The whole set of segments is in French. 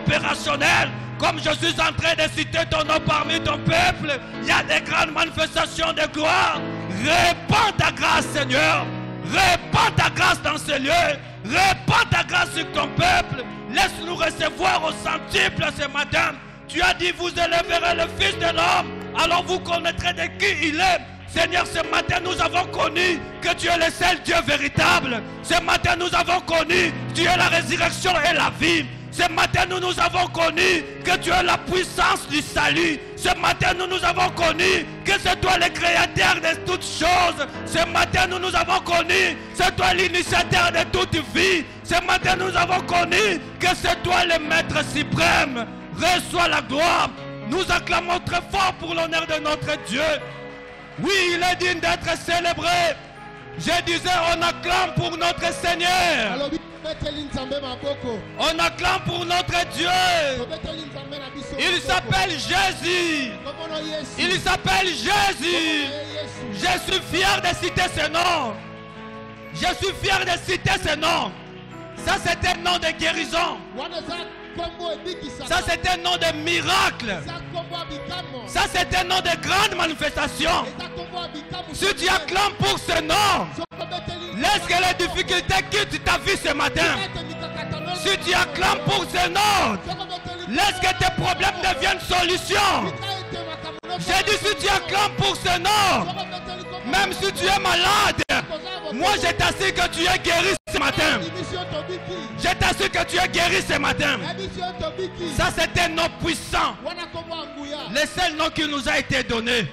opérationnel. Comme je suis en train de citer ton nom parmi ton peuple, il y a des grandes manifestations de gloire. Répands ta grâce, Seigneur. Répands ta grâce dans ce lieu. Répands ta grâce sur ton peuple. Laisse-nous recevoir au centuple ce matin. Tu as dit, vous élèverez le Fils de l'homme, alors vous connaîtrez de qui il est. Seigneur, ce matin nous avons connu que tu es le seul Dieu véritable. Ce matin nous avons connu que tu es la résurrection et la vie. Ce matin nous avons connu que tu es la puissance du salut. Ce matin nous avons connu que c'est toi le créateur de toutes choses. Ce matin nous avons connu que c'est toi l'initiateur de toute vie. Ce matin nous avons connu que c'est toi le maître suprême. Reçois la gloire. Nous acclamons très fort pour l'honneur de notre Dieu. Oui, il est digne d'être célébré. Je disais, on acclame pour notre Seigneur. On acclame pour notre Dieu. Il s'appelle Jésus. Il s'appelle Jésus. Je suis fier de citer ce nom. Je suis fier de citer ce nom. Ça, c'est un nom de guérison. Ça, c'est un nom de miracle. Ça, c'est un nom de grande manifestation. Si tu acclames pour ce nom, laisse que les difficultés quittent ta vie ce matin. Si tu acclames pour ce nom, laisse que tes problèmes deviennent solutions. J'ai dit, si tu acclames pour ce nom, même si tu es malade, moi je t'assure que tu es guéri ce matin. Je t'assure que tu es guéri ce matin. Ça, c'est un nom puissant. Le seul nom qui nous a été donné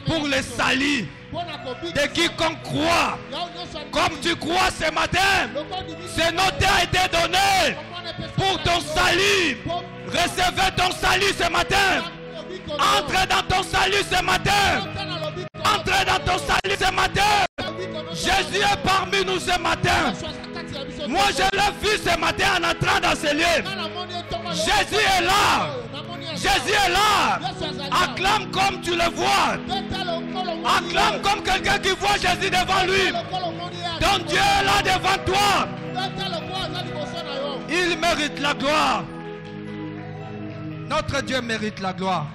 pour le salut de quiconque croit. Comme tu crois ce matin, ce nom t'a été donné pour ton salut. Recevez ton salut ce matin. Entre dans ton salut ce matin. Entre dans ton salut ce matin. Jésus est parmi nous ce matin. Moi je l'ai vu ce matin en entrant dans ce lieu. Jésus est là. Jésus est là. Acclame comme tu le vois. Acclame comme quelqu'un qui voit Jésus devant lui. Ton Dieu est là devant toi. Il mérite la gloire. Notre Dieu mérite la gloire.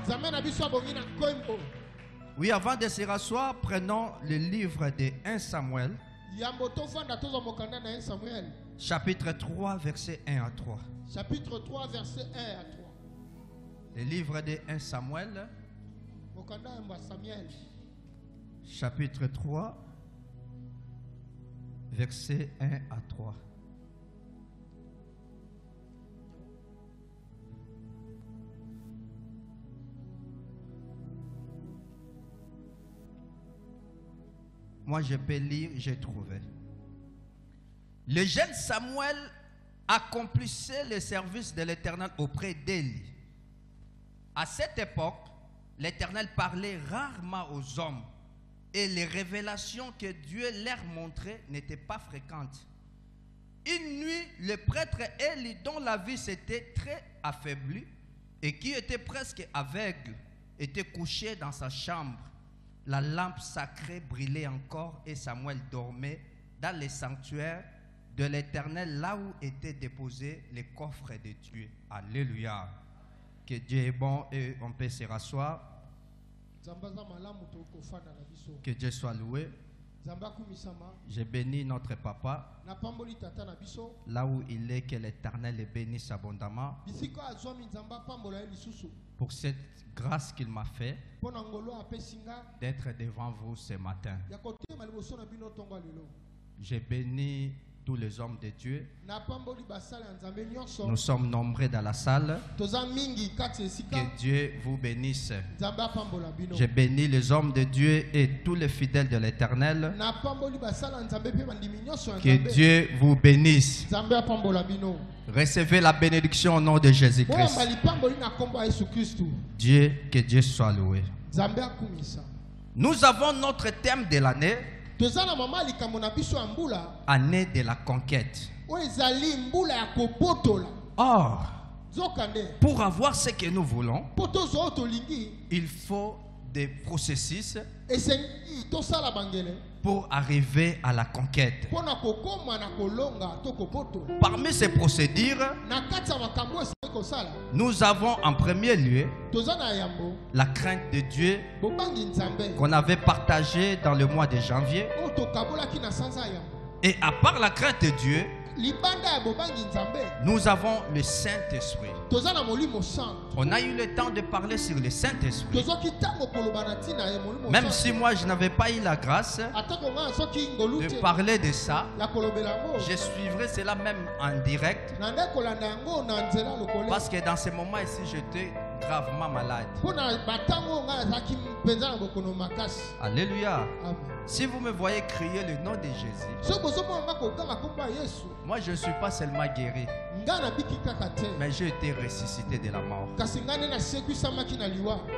Oui, avant de se rasseoir, prenons le livre de 1 Samuel. Chapitre 3, verset 1 à 3. Chapitre 3, verset 1 à 3. Le livre de 1 Samuel. Chapitre 3, verset 1 à 3. Moi, je peux lire, j'ai trouvé. Le jeune Samuel accomplissait le service de l'Éternel auprès d'Élie. À cette époque, l'Éternel parlait rarement aux hommes et les révélations que Dieu leur montrait n'étaient pas fréquentes. Une nuit, le prêtre Élie, dont la vue s'était très affaiblie et qui était presque aveugle, était couché dans sa chambre. La lampe sacrée brûlait encore et Samuel dormait dans le sanctuaire de l'Éternel, là où était déposé les coffres de Dieu. Alléluia. Que Dieu est bon et on peut se rasseoir. Que Dieu soit loué. Je bénis notre papa. Là où il est, que l'Éternel le bénisse abondamment. Pour cette grâce qu'il m'a fait d'être devant vous ce matin. Je bénis tous les hommes de Dieu. Nous sommes nombreux dans la salle. Que Dieu vous bénisse. Je bénis les hommes de Dieu et tous les fidèles de l'Éternel. Que Dieu vous bénisse. Recevez la bénédiction au nom de Jésus-Christ. Dieu, que Dieu soit loué. Nous avons notre thème de l'année. Année de la conquête. Or, pour avoir ce que nous voulons, il faut des processus pour arriver à la conquête. Parmi ces procédures, Nous avons en premier lieu la crainte de Dieu qu'on avait partagée dans le mois de janvier. Et à part la crainte de Dieu, nous avons le Saint-Esprit. On a eu le temps de parler sur le Saint-Esprit. Même si moi je n'avais pas eu la grâce de parler de ça, je suivrai cela même en direct. Parce que dans ce moment ici, j'étais gravement malade. Alléluia. Si vous me voyez crier le nom de Jésus, moi je ne suis pas seulement guéri, mais j'ai été ressuscité de la mort.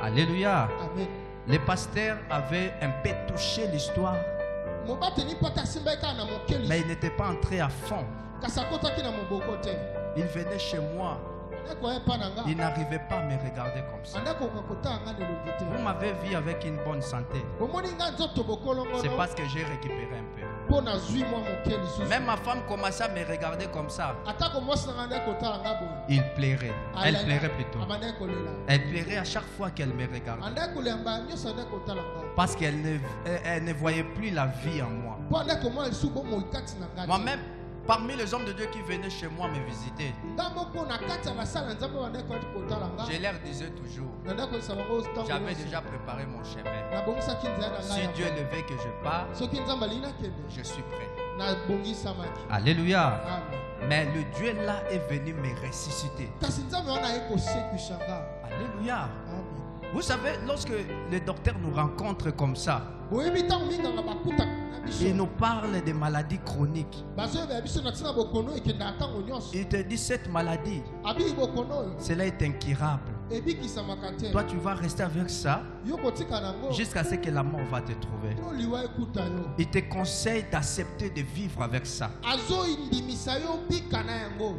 Alléluia. Le pasteur avait un peu touché l'histoire, mais il n'était pas entré à fond. Il venait chez moi. Il n'arrivait pas à me regarder comme ça. Vous m'avez vu avec une bonne santé. C'est parce que j'ai récupéré un peu. Même ma femme commençait à me regarder comme ça. Il plairait. Elle plairait plutôt. Elle plairait à chaque fois qu'elle me regardait. Parce qu'elle ne voyait plus la vie en moi. Moi-même, parmi les hommes de Dieu qui venaient chez moi me visiter, je leur disais toujours, j'avais déjà préparé mon chemin. Si Dieu le veut que je parte, je suis prêt. Alléluia. Mais le Dieu là est venu me ressusciter. Alléluia. Vous savez, lorsque le docteur nous rencontre comme ça, il nous parle des maladies chroniques. Il te dit cette maladie, cela est incurable. Toi tu vas rester avec ça jusqu'à ce que la mort va te trouver. Il te conseille d'accepter de vivre avec ça.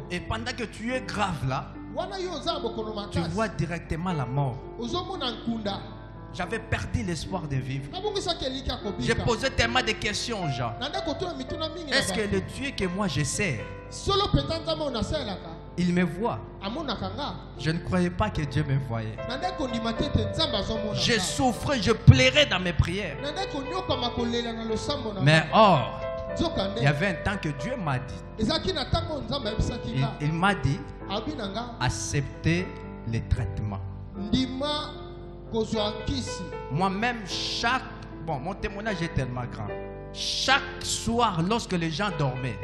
Et pendant que tu es grave là, tu vois directement la mort. J'avais perdu l'espoir de vivre. J'ai posé tellement de questions aux gens. Est-ce que le Dieu que moi je sers, il me voit? Je ne croyais pas que Dieu me voyait. Je souffrais, je pleurais dans mes prières. Mais or, il y avait un temps que Dieu m'a dit. Il m'a dit, acceptez les traitements. Moi-même, mon témoignage est tellement grand. Chaque soir, lorsque les gens dormaient,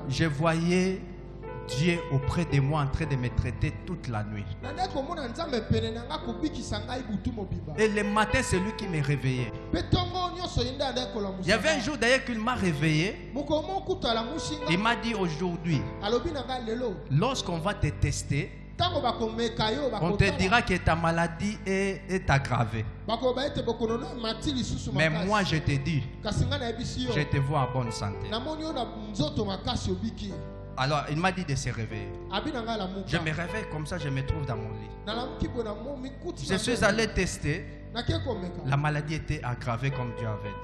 je voyais Dieu auprès de moi en train de me traiter toute la nuit. Et le matin, c'est lui qui me réveillait. Il y avait un jour d'ailleurs qu'il m'a réveillé. Il m'a dit aujourd'hui, lorsqu'on va te tester, on te dira que ta maladie est aggravée. Mais moi je te dis, je te vois en bonne santé. Alors il m'a dit de se réveiller. Je me réveille comme ça, je me trouve dans mon lit. Je suis allé tester. La maladie était aggravée comme Dieu avait dit.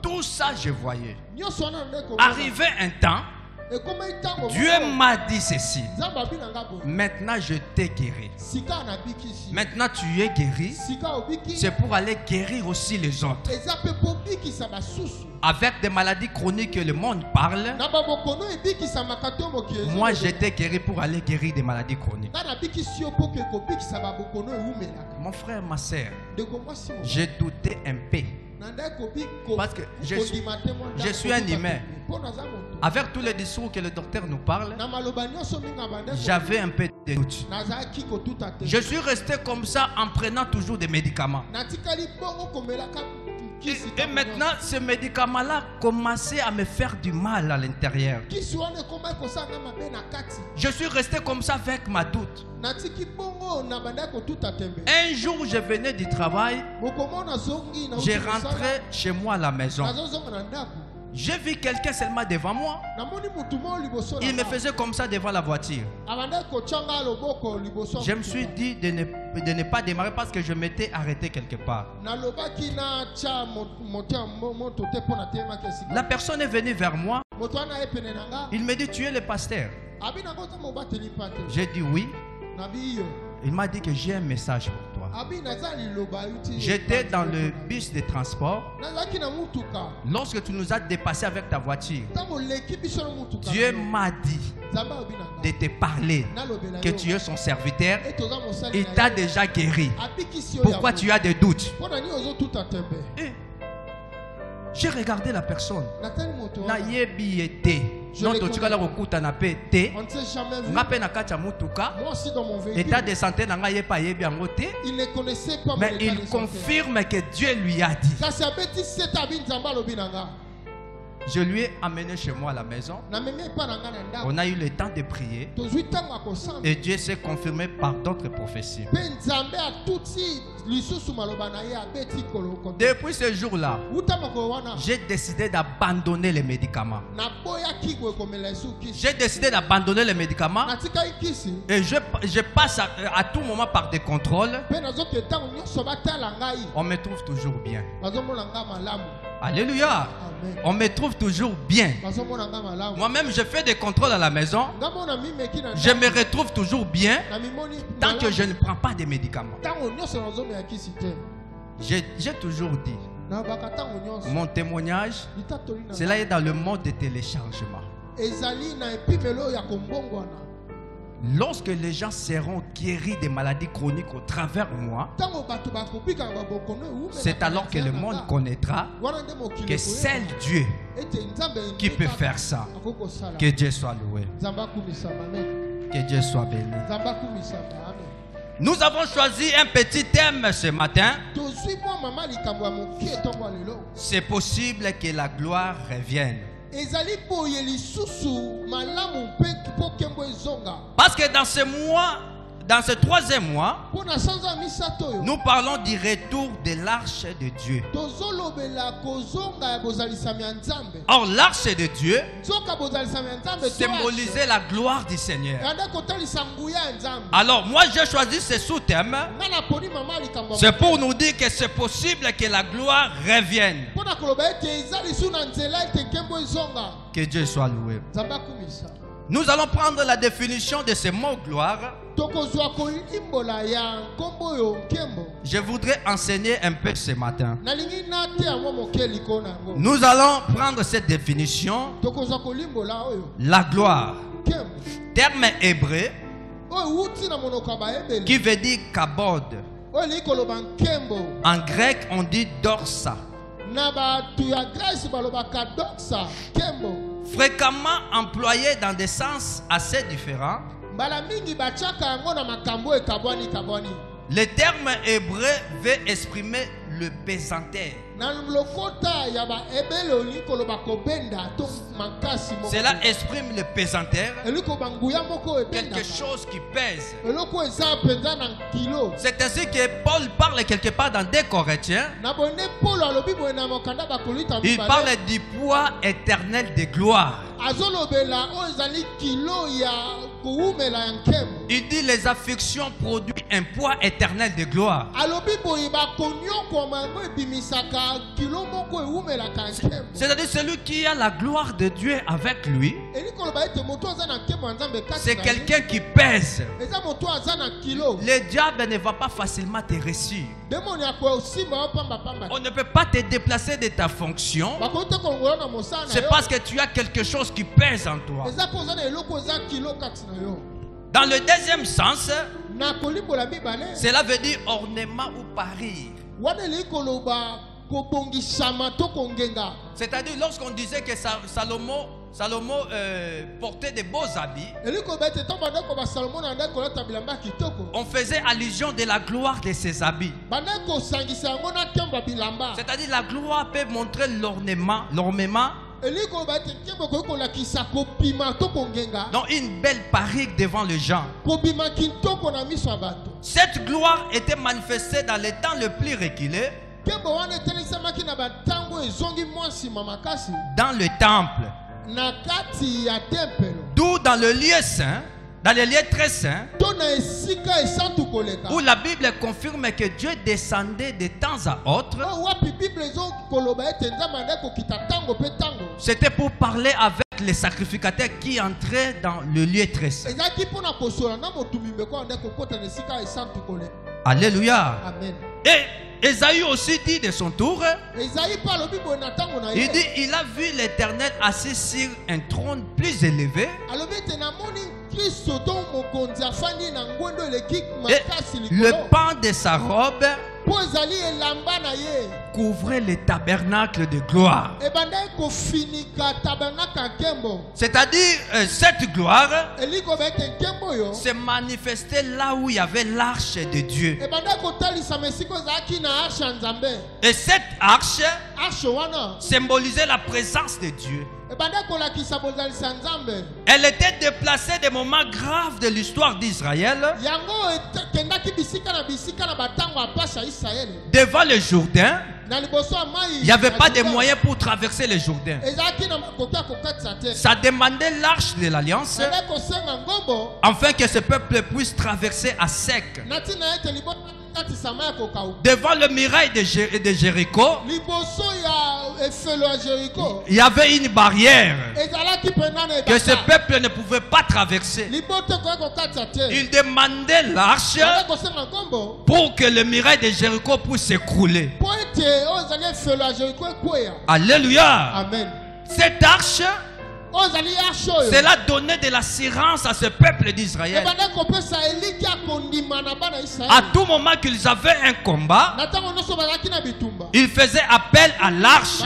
Tout ça je voyais. Arrivé un temps, Dieu m'a dit ceci. Maintenant je t'ai guéri. Maintenant tu es guéri. C'est pour aller guérir aussi les autres. Avec des maladies chroniques que le monde parle, moi j'étais guéri pour aller guérir des maladies chroniques. Mon frère, ma soeur, j'ai douté un peu. Parce que je suis un humain. Avec tous les discours que le docteur nous parle, j'avais un peu de doute. Je suis resté comme ça en prenant toujours des médicaments. Et maintenant, ce médicament-là commençait à me faire du mal à l'intérieur. Je suis resté comme ça avec ma doute. Un jour, je venais du travail. Je rentrais chez moi à la maison. J'ai vu quelqu'un seulement devant moi. Il me faisait comme ça devant la voiture. Je me suis dit de ne pas démarrer parce que je m'étais arrêté quelque part. La personne est venue vers moi. Il me dit, tu es le pasteur? J'ai dit oui. Il m'a dit que j'ai un message pour toi. J'étais dans le bus de transport. Lorsque tu nous as dépassés avec ta voiture, Dieu m'a dit de te parler que tu es son serviteur. Il t'a déjà guéri. Pourquoi tu as des doutes? J'ai regardé la personne. Il ne mais il confirme que Dieu lui a dit. Je lui ai amené chez moi à la maison. On a eu le temps de prier. Et Dieu s'est confirmé par d'autres prophéties. Depuis ce jour-là, j'ai décidé d'abandonner les médicaments. J'ai décidé d'abandonner les médicaments. Et je passe à tout moment par des contrôles. On me trouve toujours bien. Alléluia. On me trouve toujours bien. Moi-même, je fais des contrôles à la maison. Je me retrouve toujours bien tant que je ne prends pas de médicaments. J'ai toujours dit, mon témoignage, cela est dans le mode de téléchargement. Lorsque les gens seront guéris des maladies chroniques au travers de moi, c'est alors que le monde connaîtra que c'est Dieu qui peut faire ça. Que Dieu soit loué. Que Dieu soit béni. Nous avons choisi un petit thème ce matin. C'est possible que la gloire revienne. Parce que dans ce mois, dans ce troisième mois, nous parlons du retour de l'arche de Dieu. Or, l'arche de Dieu symbolisait la gloire du Seigneur. Alors, moi j'ai choisi ce sous-thème. C'est pour nous dire que c'est possible que la gloire revienne. Que Dieu soit loué. Nous allons prendre la définition de ce mot gloire. Je voudrais enseigner un peu ce matin. Nous allons prendre cette définition. La gloire. Terme hébreu qui veut dire kabod. En grec, on dit dorsa. Fréquemment employé dans des sens assez différents. Le terme hébreu veut exprimer le pesanteur. Cela exprime le pesanteur, quelque chose qui pèse. C'est ainsi que Paul parle quelque part dans 2 Corinthiens. Il parle du poids éternel de gloire. Il dit les afflictions produisent un poids éternel de gloire. C'est-à-dire celui qui a la gloire de Dieu avec lui, c'est quelqu'un qui pèse. Le diable ne va pas facilement te réussir. On ne peut pas te déplacer de ta fonction. C'est parce que tu as quelque chose qui pèse en toi. Dans le deuxième sens, cela veut dire ornement ou parure. C'est-à-dire lorsqu'on disait que Salomon portait de beaux habits, on faisait allusion de la gloire de ses habits. C'est-à-dire la gloire peut montrer l'ornement. Donc une belle parure devant les gens. Cette gloire était manifestée dans les temps le plus reculé, dans le temple. D'où dans le lieu saint, dans les lieux très saints, où la Bible confirme que Dieu descendait de temps à autre. C'était pour parler avec avec les sacrificateurs qui entraient dans le lieu très saint. Alléluia. Amen. Et Ésaïe aussi dit de son tour, il dit, il a vu l'Éternel assis sur un trône plus élevé. Et le pan de sa robe couvrait le tabernacle de gloire. C'est-à-dire, cette gloire se manifestait là où il y avait l'arche de Dieu. Et cette arche symbolisait la présence de Dieu. Elle était déplacée des moments graves de l'histoire d'Israël devant le Jourdain. Il n'y avait pas de moyens pour traverser le Jourdain. Ça demandait l'arche de l'alliance afin que ce peuple puisse traverser à sec. Devant le muraille de Jéricho, il y avait une barrière que ce peuple ne pouvait pas traverser. Il demandait l'arche pour que le muraille de Jéricho puisse s'écrouler. Alléluia. Amen. Cette arche, cela donnait de l'assurance à ce peuple d'Israël. À tout moment qu'ils avaient un combat, ils faisaient appel à l'arche.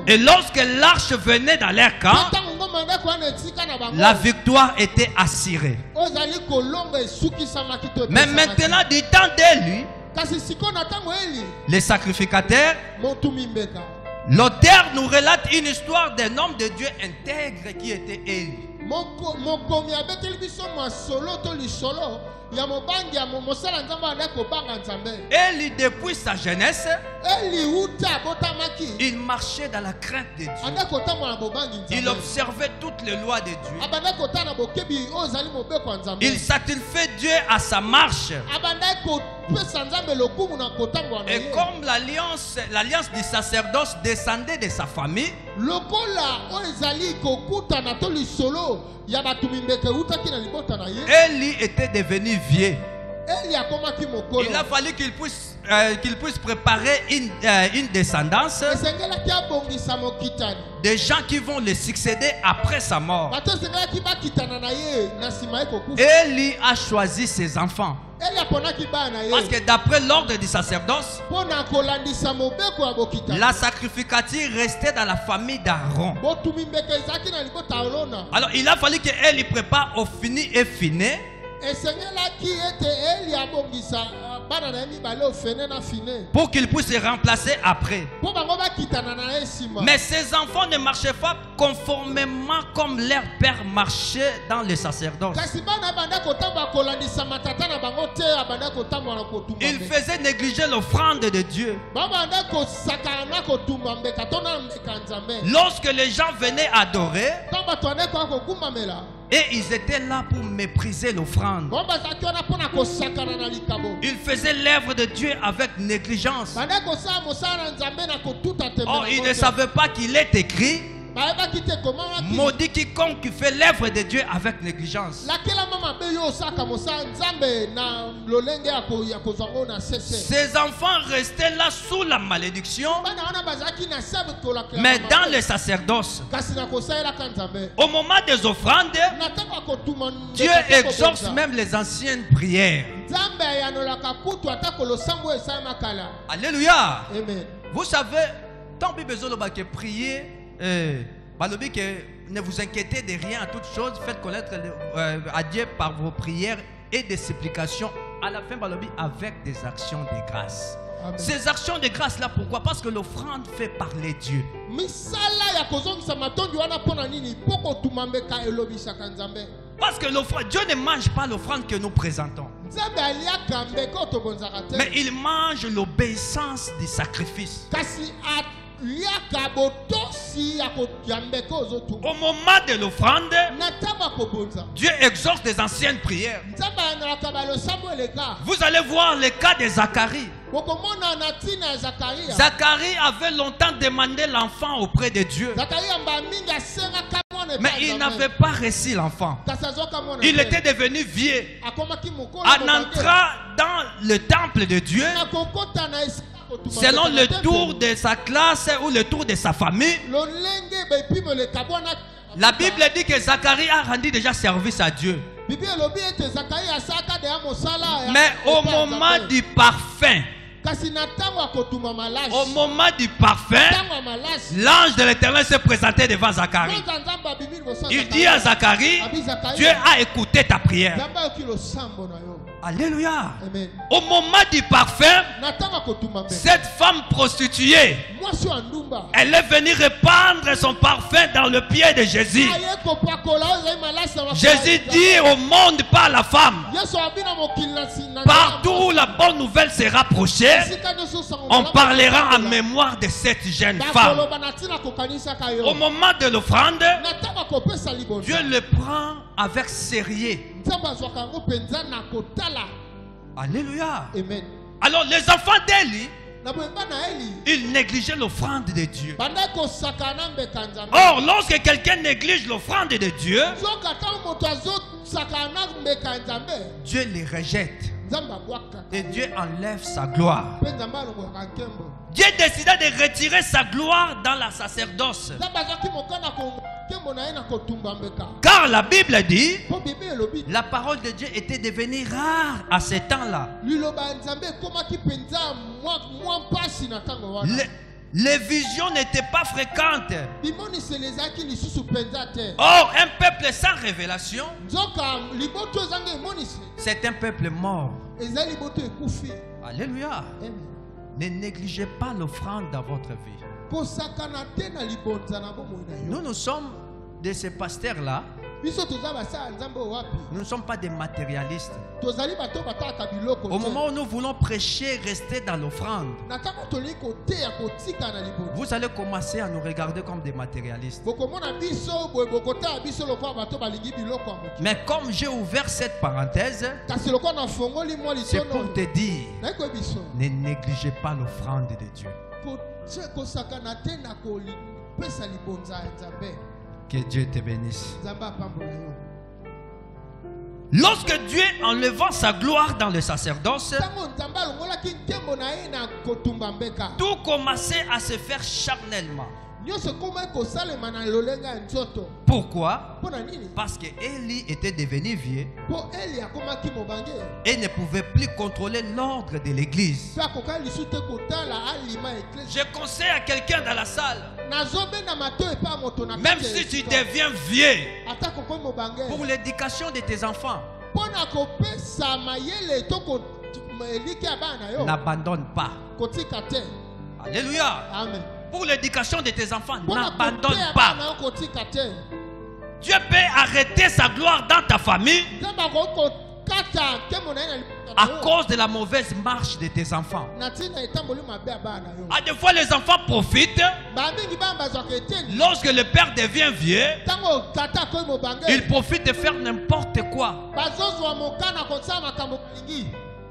Et lorsque l'arche venait dans leur camp, la victoire était assurée. Mais maintenant, du temps d'Élie, les sacrificateurs, l'auteur nous relate une histoire d'un homme de Dieu intègre qui était Élie. Élie, depuis sa jeunesse, il marchait dans la crainte de Dieu. Il observait toutes les lois de Dieu. Il satisfait Dieu à sa marche. Et comme l'alliance du sacerdoce descendait de sa famille, Élie était devenu vieux. Il a fallu qu'il puisse préparer une descendance, des gens qui vont le succéder après sa mort. Élie a choisi ses enfants. Parce que d'après l'ordre du sacerdoce, la sacrificature restait dans la famille d'Aaron. Alors il a fallu qu'Élie prépare au fini et fini pour qu'il puisse se remplacer après. Mais ces enfants ne marchaient pas conformément comme leur père marchait dans le sacerdoce. Ils faisaient négliger l'offrande de Dieu. Lorsque les gens venaient adorer, et ils étaient là pour mépriser l'offrande. Ils faisaient l'œuvre de Dieu avec négligence. Or, ils ne savaient pas qu'il est écrit: maudit quiconque qui fait l'œuvre de Dieu avec négligence. Ces enfants restaient là sous la malédiction, mais dans le sacerdoce. Au moment des offrandes, Dieu exauce même les anciennes prières. Alléluia. Amen. Vous savez, tant pis besoin de prier. Ne vous inquiétez de rien, à toute chose, faites connaître à Dieu par vos prières et des supplications, à la fin avec des actions de grâce. Amen. Ces actions de grâce là, pourquoi? Parce que l'offrande fait parler Dieu. Parce que Dieu ne mange pas l'offrande que nous présentons, mais il mange l'obéissance du sacrifice. Au moment de l'offrande, Dieu exauce des anciennes prières. Vous allez voir le cas de Zacharie. Zacharie avait longtemps demandé l'enfant auprès de Dieu. Mais il n'avait pas reçu l'enfant. Il était devenu vieux. En entrant dans le temple de Dieu, selon le tour de sa classe ou le tour de sa famille, la Bible dit que Zacharie a rendu déjà service à Dieu. Mais au moment du parfum, l'ange de l'Éternel s'est présenté devant Zacharie. Il dit à Zacharie, Dieu a écouté ta prière. Alléluia. Amen. Au moment du parfum, cette femme prostituée, elle est venue répandre son parfum dans le pied de Jésus. Jésus dit au monde par la femme, partout où la bonne nouvelle sera prêchée, on parlera en mémoire de cette jeune femme. Au moment de l'offrande, Dieu le prend avec sérieux. Alléluia. Amen. Alors les enfants d'Élie, ils négligeaient l'offrande de Dieu. Or, lorsque quelqu'un néglige l'offrande de Dieu, Dieu les rejette. Et Dieu enlève sa gloire. Dieu décida de retirer sa gloire dans la sacerdoce. Car la Bible dit, la parole de Dieu était devenue rare à ce temps-là. Les visions n'étaient pas fréquentes. Or, un peuple sans révélation, c'est un peuple mort. Alléluia. Ne négligez pas l'offrande dans votre vie. Nous sommes de ces pasteurs-là. Nous ne sommes pas des matérialistes. Au moment où nous voulons prêcher, rester dans l'offrande, vous allez commencer à nous regarder comme des matérialistes. Mais comme j'ai ouvert cette parenthèse, c'est pour te dire, ne négligez pas l'offrande de Dieu. Que Dieu te bénisse. Lorsque Dieu enlevant sa gloire dans le sacerdoce, tout commençait à se faire charnellement. Pourquoi? Parce que Élie était devenu vieux et ne pouvait plus contrôler l'ordre de l'église. Je conseille à quelqu'un dans la salle, même si tu deviens vieux, pour l'éducation de tes enfants, n'abandonne pas. Alléluia. Amen. Pour l'éducation de tes enfants, n'abandonne pas. Dieu peut arrêter sa gloire dans ta famille à cause de la mauvaise marche de tes enfants. À des fois, les enfants profitent. Lorsque le père devient vieux, il profite de faire n'importe quoi.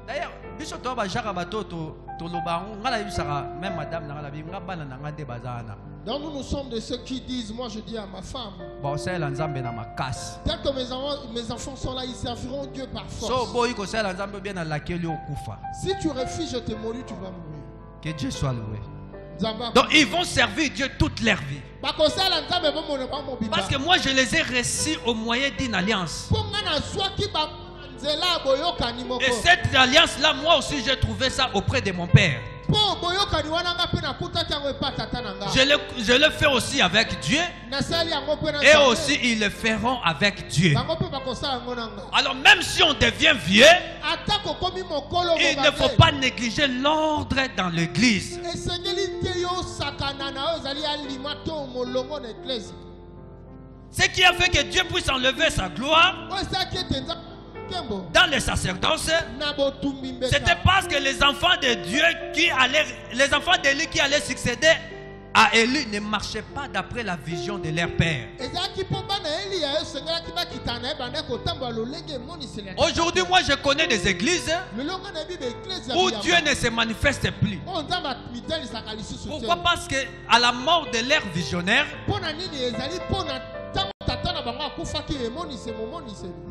D'ailleurs, donc nous sommes de ceux qui disent, moi je dis à ma femme, dès que mes enfants sont là, ils serviront Dieu par force. Si tu refuses, je te mourrai, tu vas mourir. Que Dieu soit loué. Donc ils vont servir Dieu toute leur vie. Parce que moi je les ai reçus au moyen d'une alliance. Et cette alliance-là, moi aussi, j'ai trouvé ça auprès de mon père. Je le fais aussi avec Dieu. Et aussi, ils le feront avec Dieu. Alors, même si on devient vieux, il ne faut pas négliger l'ordre dans l'église. Ce qui a fait que Dieu puisse enlever sa gloire dans le sacerdoce, c'était parce que les enfants de Dieu les enfants d'Élie qui allaient succéder à Élie ne marchaient pas d'après la vision de leur père. Aujourd'hui, moi je connais des églises où Dieu ne se manifeste plus. Pourquoi? Parce que à la mort de leur visionnaire,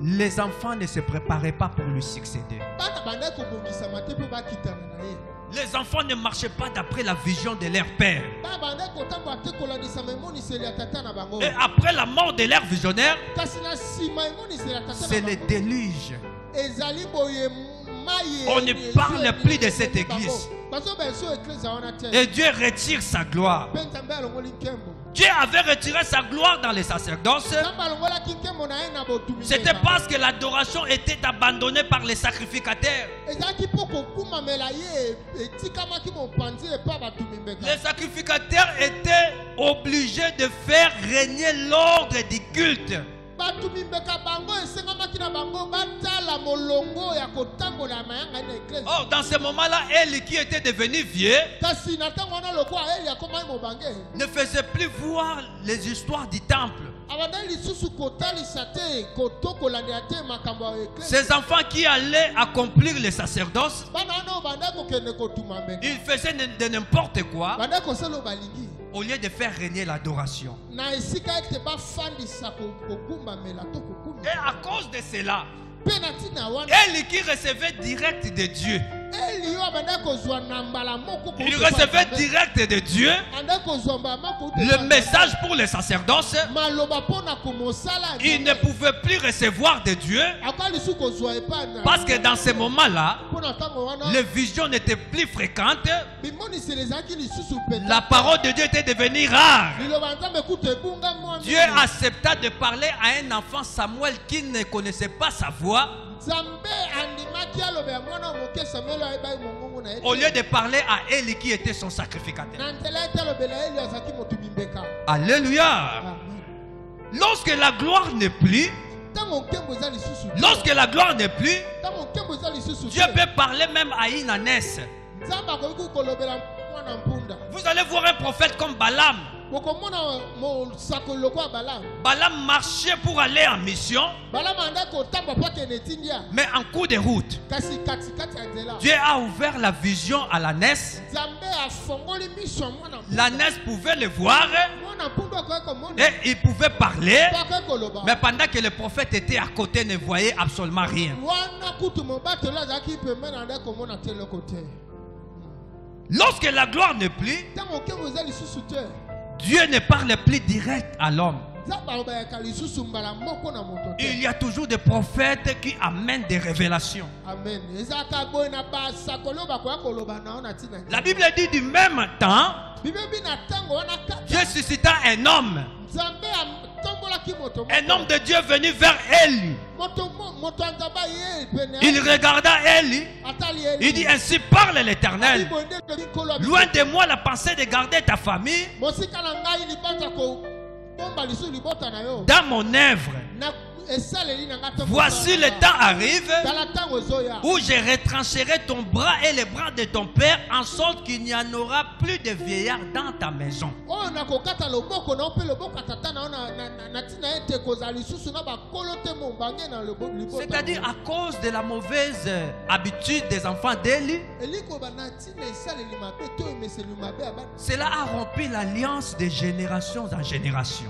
les enfants ne se préparaient pas pour lui succéder. Les enfants ne marchaient pas d'après la vision de leur père. Et après la mort de leur visionnaire, c'est le déluge. On ne parle plus de cette église. Et Dieu retire sa gloire. Dieu avait retiré sa gloire dans les sacerdoces. C'était parce que l'adoration était abandonnée par les sacrificateurs. Les sacrificateurs étaient obligés de faire régner l'ordre du culte. Oh, dans ce moment-là, Élie, qui était devenu vieux, ne faisait plus voir les histoires du temple. Ces enfants qui allaient accomplir les sacerdoces, ils faisaient de n'importe quoi au lieu de faire régner l'adoration. Et à cause de cela, Élie qui recevait direct de Dieu, il recevait direct de Dieu le message pour les sacerdoces. Il ne pouvait plus recevoir de Dieu parce que dans ce moment-là, les visions n'étaient plus fréquentes. La parole de Dieu était devenue rare. Dieu accepta de parler à un enfant, Samuel, qui ne connaissait pas sa voix, au lieu de parler à Élie qui était son sacrificateur. Alléluia. Lorsque la gloire n'est plus, Dieu peut parler même à une ânesse. Vous allez voir un prophète comme Balaam. Balaam marchait pour aller en mission, mais en cours de route, Dieu a ouvert la vision à l'ânesse. L'ânesse pouvait le voir et il pouvait parler, mais pendant que le prophète était à côté, ne voyait absolument rien. Lorsque la gloire n'est plus, Dieu ne parle plus direct à l'homme. Il y a toujours des prophètes qui amènent des révélations. Amen. La Bible dit du même temps, Dieu suscita un homme de Dieu venu vers Élie. Il regarda Élie. Il dit: ainsi parle l'Éternel. Loin de moi la pensée de garder ta famille dans mon œuvre. Voici le temps arrive où je retrancherai ton bras et les bras de ton père, en sorte qu'il n'y en aura plus de vieillards dans ta maison. C'est-à-dire à cause de la mauvaise habitude des enfants d'Élie, cela a rompu l'alliance de génération en génération.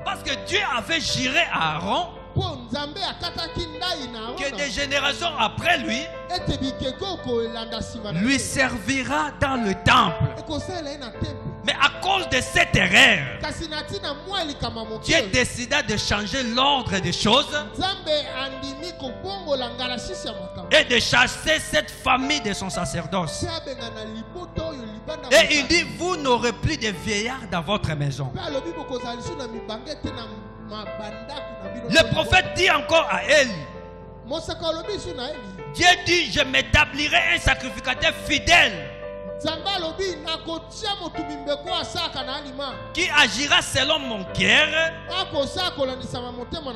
Parce que Dieu avait juré à Aaron que des générations après lui servira dans le temple. Mais à cause de cette erreur, Dieu décida de changer l'ordre des choses et de chasser cette famille de son sacerdoce. Et il dit: vous n'aurez plus de vieillards dans votre maison. Le prophète dit encore à Élie, Dieu dit: je m'établirai un sacrificateur fidèle qui agira selon mon cœur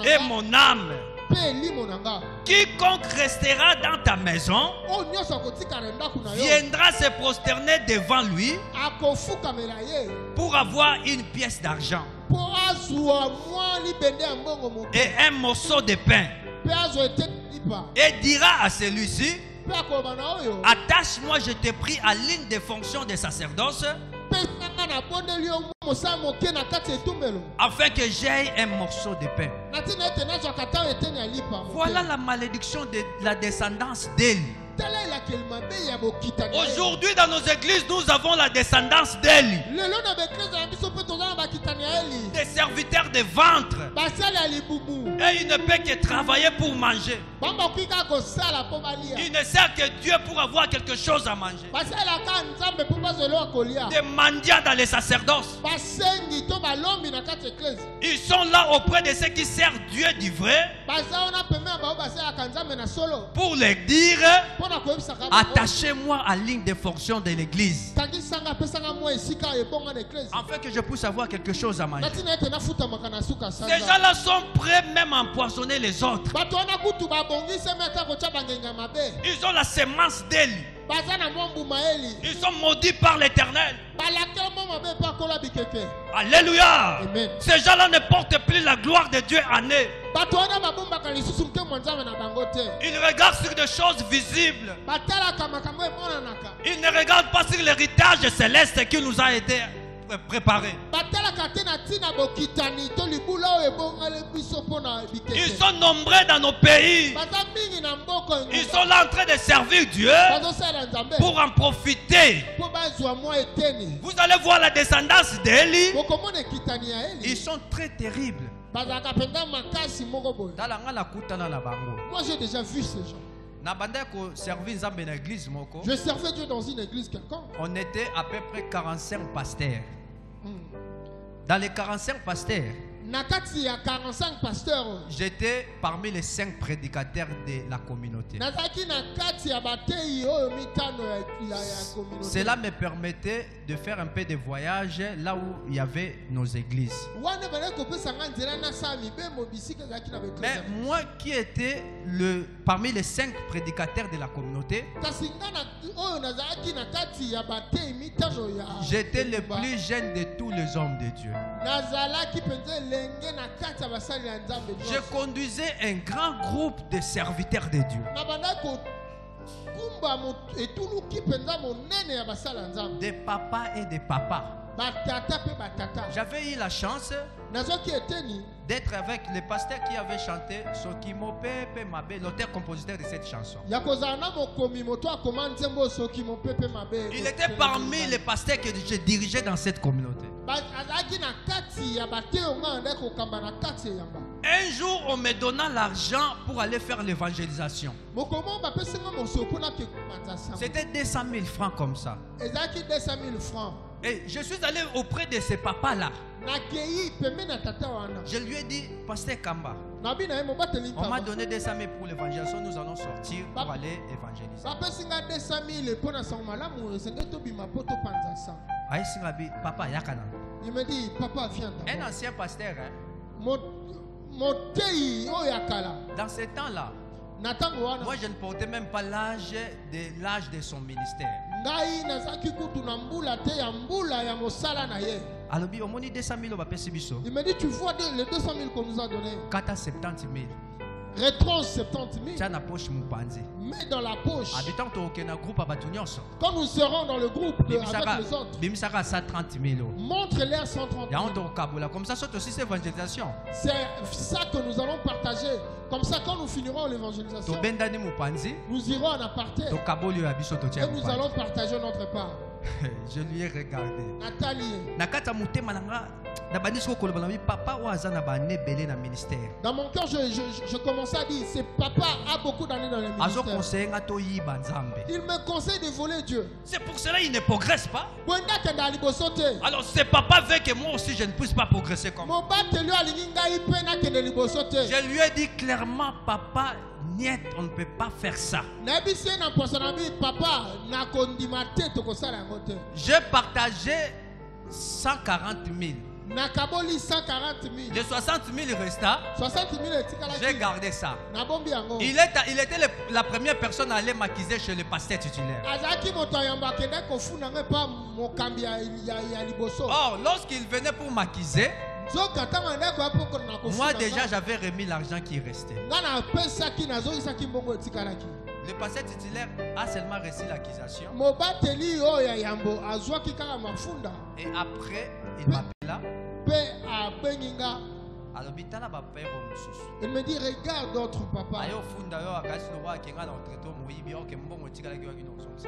et mon âme. Quiconque restera dans ta maison viendra se prosterner devant lui pour avoir une pièce d'argent et un morceau de pain, et dira à celui-ci: attache-moi, je t'ai pris à l'une des fonctions des sacerdoces afin que j'aie un morceau de pain. Voilà la malédiction de la descendance d'Élie. Aujourd'hui dans nos églises, nous avons la descendance d'Élie. Des serviteurs de ventre. Et il ne peut que travailler pour manger. Il ne sert que Dieu pour avoir quelque chose à manger. Des mendiants dans les sacerdoces. Ils sont là auprès de ceux qui servent Dieu du vrai. Pour les dire, attachez-moi à la ligne de fonction de l'église. Afin que je puisse avoir quelque chose à manger. Ces gens-là sont prêts même à empoisonner les autres. Ils ont la sémence d'Élie. Ils sont maudits par l'Éternel. Alléluia. Amen. Ces gens-là ne portent plus la gloire de Dieu en eux. Ils regardent sur des choses visibles. Ils ne regardent pas sur l'héritage céleste qui nous a été préparé. Ils sont nombreux dans nos pays. Ils sont là en train de servir Dieu pour en profiter. Vous allez voir la descendance d'Élie. Ils sont très terribles. Moi j'ai déjà vu ces gens. Je servais Dieu dans une église quelconque. On était à peu près 45 pasteurs. Dans les 45 pasteurs, j'étais parmi les 5 prédicateurs de la communauté. Cela me permettait de faire un peu de voyage là où il y avait nos églises. Mais moi qui étais parmi les 5 prédicateurs de la communauté, j'étais le plus jeune de tous les hommes de Dieu. Je conduisais un grand groupe de serviteurs de Dieu. Des papas et des papas. J'avais eu la chance d'être avec le pasteur qui avait chanté Sokimo Pepe Mabe, l'auteur-compositeur de cette chanson. Il était parmi les pasteurs que je dirigeais dans cette communauté. Un jour, on me donna l'argent pour aller faire l'évangélisation. C'était 200 000 francs comme ça. Et je suis allé auprès de ces papas-là. Je lui ai dit, Pasteur Kamba, on m'a donné 200 000 pour l'évangélisation, nous allons sortir pour aller évangéliser. Il me dit, papa, viens. Un ancien pasteur, hein? Dans ces temps-là, moi je ne portais même pas l'âge de son ministère. Il me dit, tu vois les 200 000 qu'on nous a donné. 470 000. Rétranche 70 000. Mets dans la poche. Quand nous serons dans le groupe avec les autres, montre-leur 130 000. Comme ça, c'est aussi l'évangélisation. C'est ça que nous allons partager. Comme ça, quand nous finirons l'évangélisation, nous irons en aparté et nous allons partager notre part. Je lui ai regardé. Nathalie. Dans mon cœur, je commençais à dire, ce papa a beaucoup d'années dans le ministère. Il me conseille de voler Dieu. C'est pour cela qu'il ne progresse pas. Alors ce papa veut que moi aussi je ne puisse pas progresser comme lui. Je lui ai dit clairement, papa, niet, on ne peut pas faire ça. J'ai partagé 140 000. De 60 000 restants, j'ai gardé ça. Il était la première personne à aller maquiser chez le pasteur titulaire. Or, lorsqu'il venait pour maquiser, moi déjà j'avais remis l'argent qui restait. Le pasteur titulaire a seulement reçu l'accusation. Et après, il m'appela. Il me dit, regarde notre papa.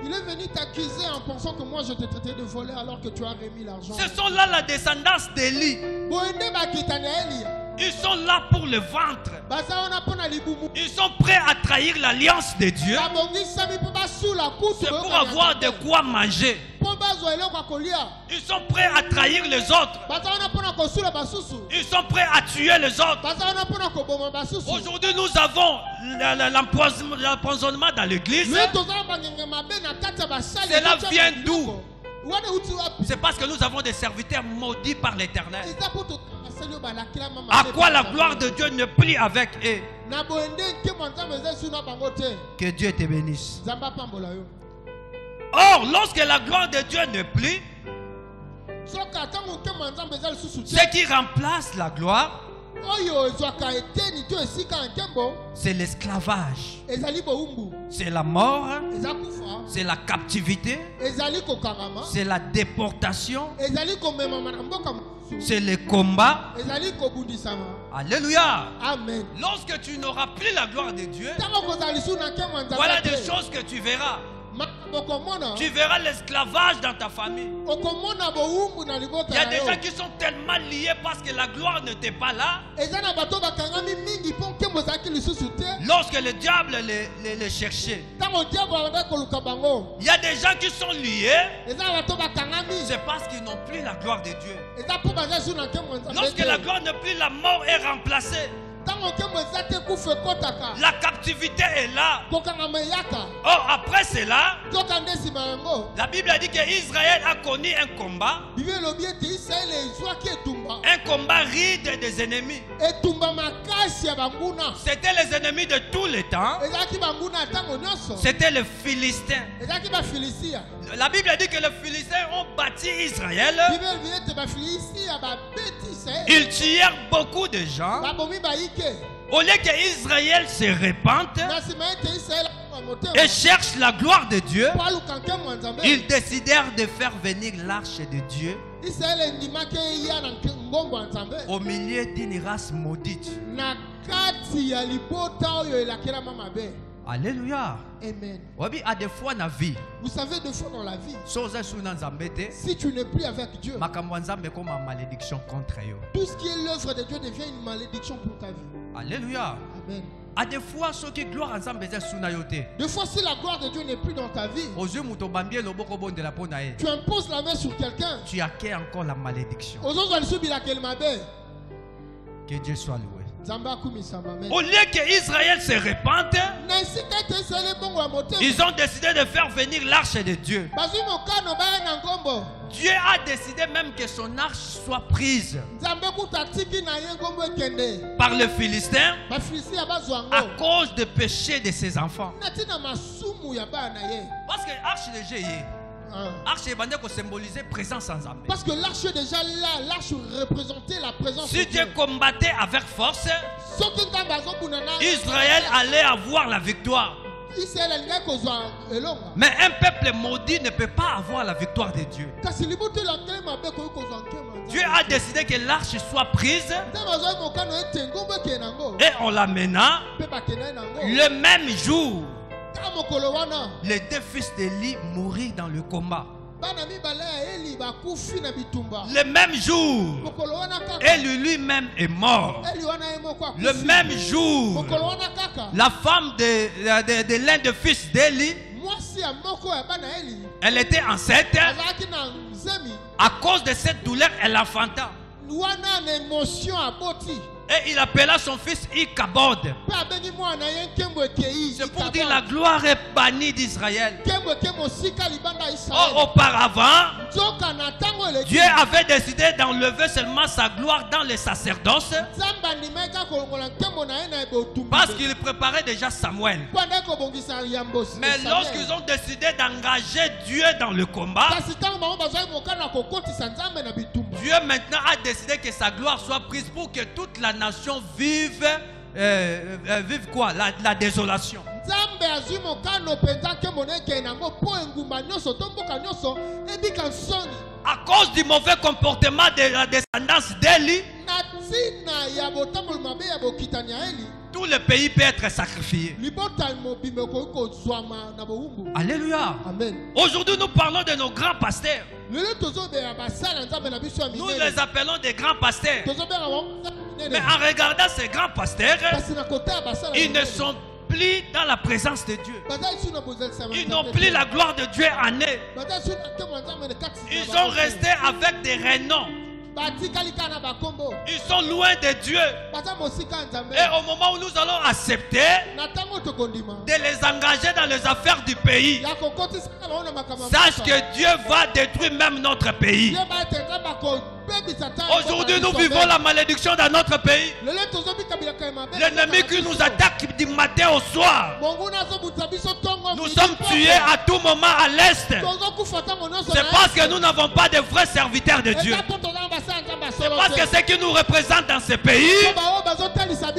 Il est venu t'accuser en pensant que moi je te traitais de voler alors que tu as remis l'argent. Ce sont là la descendance d'Élie. Ils sont là pour le ventre. Ils sont prêts à trahir l'alliance de Dieu. C'est pour avoir de quoi manger. Ils sont prêts à trahir les autres. Ils sont prêts à tuer les autres. Aujourd'hui, nous avons l'empoisonnement dans l'église. Cela vient d'où? C'est parce que nous avons des serviteurs maudits par l'Éternel. À quoi la gloire de Dieu ne plie avec eux? Que Dieu te bénisse. Or, lorsque la gloire de Dieu ne plie, ce qui remplace la gloire, c'est l'esclavage, c'est la mort, c'est la captivité, c'est la déportation, c'est le combat. Alléluia. Amen. Lorsque tu n'auras plus la gloire de Dieu, voilà des choses que tu verras. Tu verras l'esclavage dans ta famille. Il y a des gens qui sont tellement liés parce que la gloire ne t'est pas là. Lorsque le diable les cherchait, il y a des gens qui sont liés. C'est parce qu'ils n'ont plus la gloire de Dieu. Lorsque la gloire ne plus, la mort est remplacée. La captivité est là. Oh, après cela, la Bible a dit qu'Israël a connu un combat. Un combat ride des ennemis. C'était les ennemis de tous les temps. C'était les Philistins. La Bible a dit que les Philistins ont bâti Israël. Ils tuèrent beaucoup de gens. Au lieu qu'Israël se répande et cherche la gloire de Dieu, ils décidèrent de faire venir l'arche de Dieu au milieu d'une race maudite. Alléluia. Amen. À des fois dans la vie. Vous savez, des fois dans la vie, si tu n'es plus avec Dieu, tout ce qui est l'œuvre de Dieu devient une malédiction pour ta vie. Alléluia. Amen. Des fois, des fois, si la gloire de Dieu n'est plus dans ta vie, tu imposes la main sur quelqu'un, tu acquiers encore la malédiction. Que Dieu soit loué. Au lieu qu'Israël se répande, ils ont décidé de faire venir l'arche de Dieu. Dieu a décidé même que son arche soit prise par les Philistins à cause des péchés de ses enfants. Parce que l'arche de Dieu symboliser présence sans âme. Parce que l'arche est déjà là, l'arche représentait la présence de Dieu. Si Dieu combattait avec force, Israël allait avoir la victoire. Mais un peuple maudit ne peut pas avoir la victoire de Dieu. Dieu a décidé que l'arche soit prise et on l'amena le même jour. Les deux fils d'Élie mourirent dans le combat. Le même jour, Élie lui-même est mort. Le même jour, la femme de l'un des fils d'Élie, elle était enceinte. À cause de cette douleur, elle enfanta. Et il appela son fils Ikabod. C'est pour dire la gloire est bannie d'Israël. Auparavant, Dieu avait décidé d'enlever seulement sa gloire dans les sacerdoces parce qu'il préparait déjà Samuel. Mais lorsqu'ils ont décidé d'engager Dieu dans le combat, Dieu maintenant a décidé que sa gloire soit prise pour que toute la nation vive quoi? La désolation. À cause du mauvais comportement de la descendance d'Élie, tout le pays peut être sacrifié. Alléluia. Aujourd'hui, nous parlons de nos grands pasteurs. Nous les appelons des grands pasteurs. Mais en regardant ces grands pasteurs, ils ne sont plus dans la présence de Dieu. Ils n'ont plus la gloire de Dieu en eux. Ils sont restés avec des renoms. Ils sont loin de Dieu. Et au moment où nous allons accepter de les engager dans les affaires du pays, sache que Dieu va détruire même notre pays. Aujourd'hui, nous vivons la malédiction dans notre pays. L'ennemi qui nous attaque du matin au soir. Nous sommes tués à tout moment à l'est. C'est parce que nous n'avons pas de vrais serviteurs de Dieu. C'est parce que ceux qui nous représentent dans ce pays,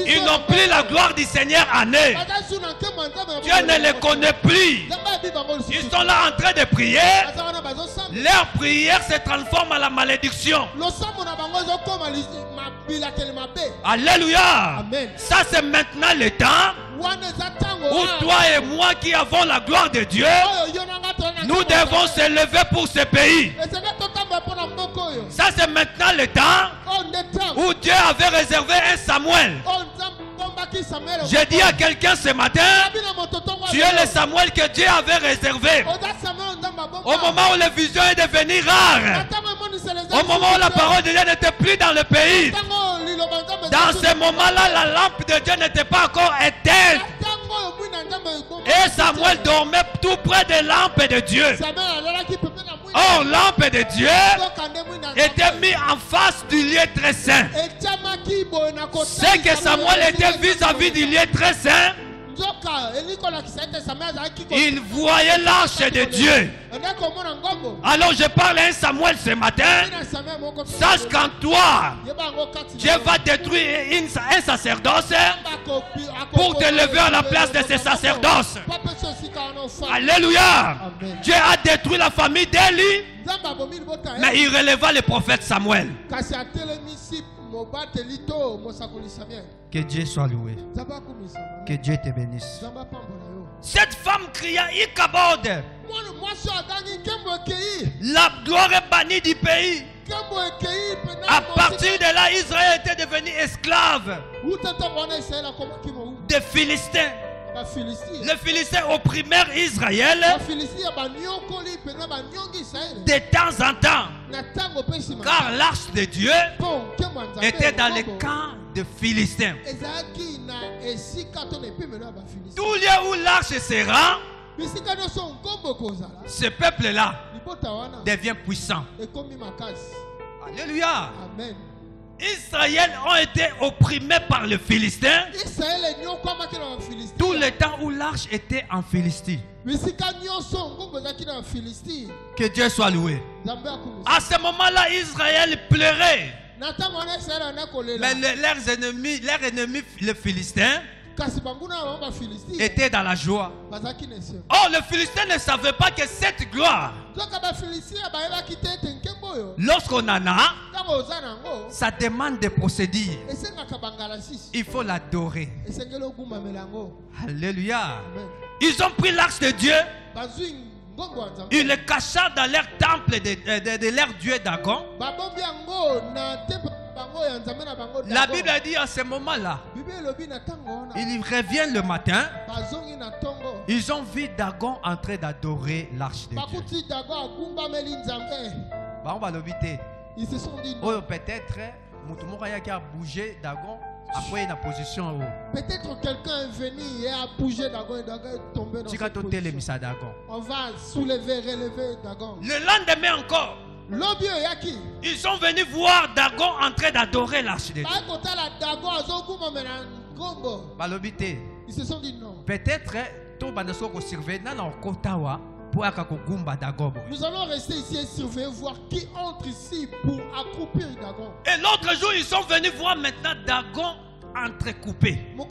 ils n'ont plus la gloire du Seigneur en eux. Dieu ne les connaît plus. Ils sont là en train de prier. Leur prière se transforme en la malédiction. Alléluia. Ça c'est maintenant le temps où toi et moi qui avons la gloire de Dieu, nous devons se lever pour ce pays. Ça c'est maintenant le temps où Dieu avait réservé un Samuel. J'ai dit à quelqu'un ce matin, tu es le Samuel que Dieu avait réservé. Au moment où les visions est devenue rare, au moment où la parole de Dieu n'était plus dans le pays, dans ce moment-là, la lampe de Dieu n'était pas encore éteinte. Et Samuel dormait tout près des lampes de Dieu. Or, lampe de Dieu était mis en face du lieu très saint. C'est que Samuel était vis-à-vis du lieu très saint. Il voyait l'arche de Dieu. Alors je parle à un Samuel ce matin. Sache qu'en toi, Dieu va détruire un sacerdoce pour te lever à la place de ce sacerdoce. Alléluia. Dieu a détruit la famille d'Élie, mais il releva le prophète Samuel. Que Dieu soit loué. Que Dieu te bénisse. Cette femme cria Ichabod. La gloire est bannie du pays. À partir de là, Israël était devenu esclave des Philistins. Les Philistins opprimèrent Israël de temps en temps, car l'arche de Dieu était dans le camp de Philistins. Tout lieu où l'arche sera, ce peuple-là devient puissant. Alléluia. Amen. Israël ont été opprimés par les Philistins tout le temps où l'arche était en Philistie. Que Dieu soit loué. À ce moment-là, Israël pleurait. Mais leurs ennemis, les Philistins, étaient dans la joie. Oh, les Philistins ne savaient pas que cette gloire, lorsqu'on en a, ça demande des procédures. Il faut l'adorer. Alléluia. Ils ont pris l'arche de Dieu. Ils le cacha dans leur temple de leur dieu Dagon. La Bible a dit à ce moment-là, ils reviennent le matin. Ils ont vu Dagon en train d'adorer l'arche de Dieu. Ils se sont dit peut-être qui a bougé Dagon après une position. Peut-être quelqu'un est venu et a bougé Dagon et Dagon est tombé dans cette position. On va soulever, relever Dagon. Le lendemain encore, ils sont venus voir Dagon en train d'adorer l'arche de Dieu. Ils se sont dit non. Peut-être nous allons rester ici et surveiller, voir qui entre ici pour accroupir Dagon. Et l'autre jour, ils sont venus voir maintenant Dagon entrecoupés. Donc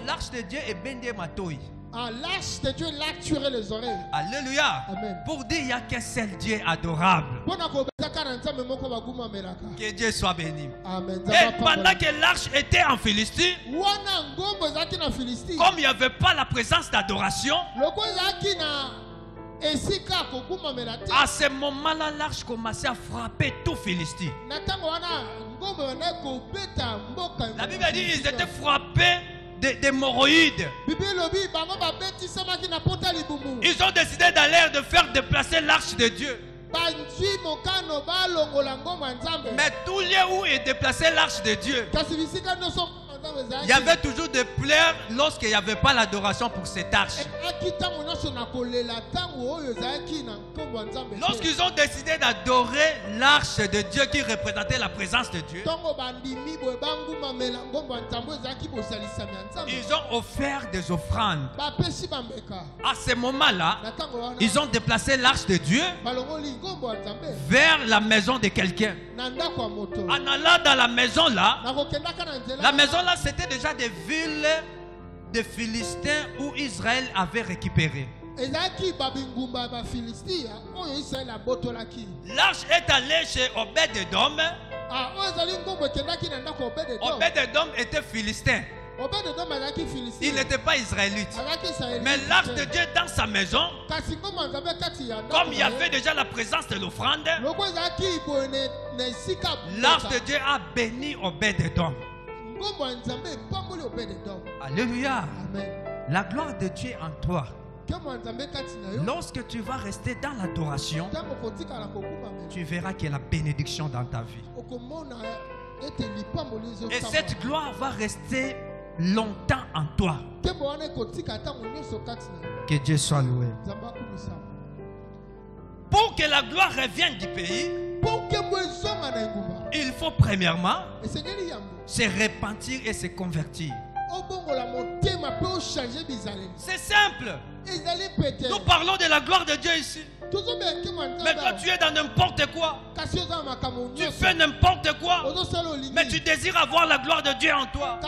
l'arche de Dieu est bendé matoi. L'arche de Dieu l'a tiré les oreilles. Alléluia. Amen. Pour dire il n'y a qu'un seul Dieu adorable. Que Dieu soit béni. Amen. Et pendant que l'arche était en Philistie, comme il n'y avait pas la présence d'adoration, à ce moment-là, l'arche commençait à frapper tout Philistie. La Bible dit qu'ils étaient frappés d'hémorroïdes. Ils ont décidé d'aller de faire déplacer l'arche de Dieu. Mais tout lieu où est déplacé l'arche de Dieu, il y avait toujours des pleurs lorsqu'il n'y avait pas l'adoration pour cette arche. Lorsqu'ils ont décidé d'adorer l'arche de Dieu qui représentait la présence de Dieu, ils ont offert des offrandes. À ce moment-là, ils ont déplacé l'arche de Dieu vers la maison de quelqu'un. En allant dans la maison là, c'était déjà des villes de Philistins où Israël avait récupéré. L'arche est allée chez Obed-Edom. Obed-Edom était philistin. Il n'était pas israélite. Mais l'arche de Dieu dans sa maison, comme il y avait déjà la présence de l'offrande, l'arche de Dieu a béni Obed-Edom. Alléluia. Amen. La gloire de Dieu en toi. Lorsque tu vas rester dans l'adoration, tu verras qu'il y a la bénédiction dans ta vie. Et cette gloire va rester longtemps en toi. Que Dieu soit loué. Pour que la gloire revienne du pays, il faut premièrement se repentir et se convertir. C'est simple. Nous parlons de la gloire de Dieu ici. Mais toi tu es dans n'importe quoi. Tu fais n'importe quoi. Mais tu désires avoir la gloire de Dieu en toi.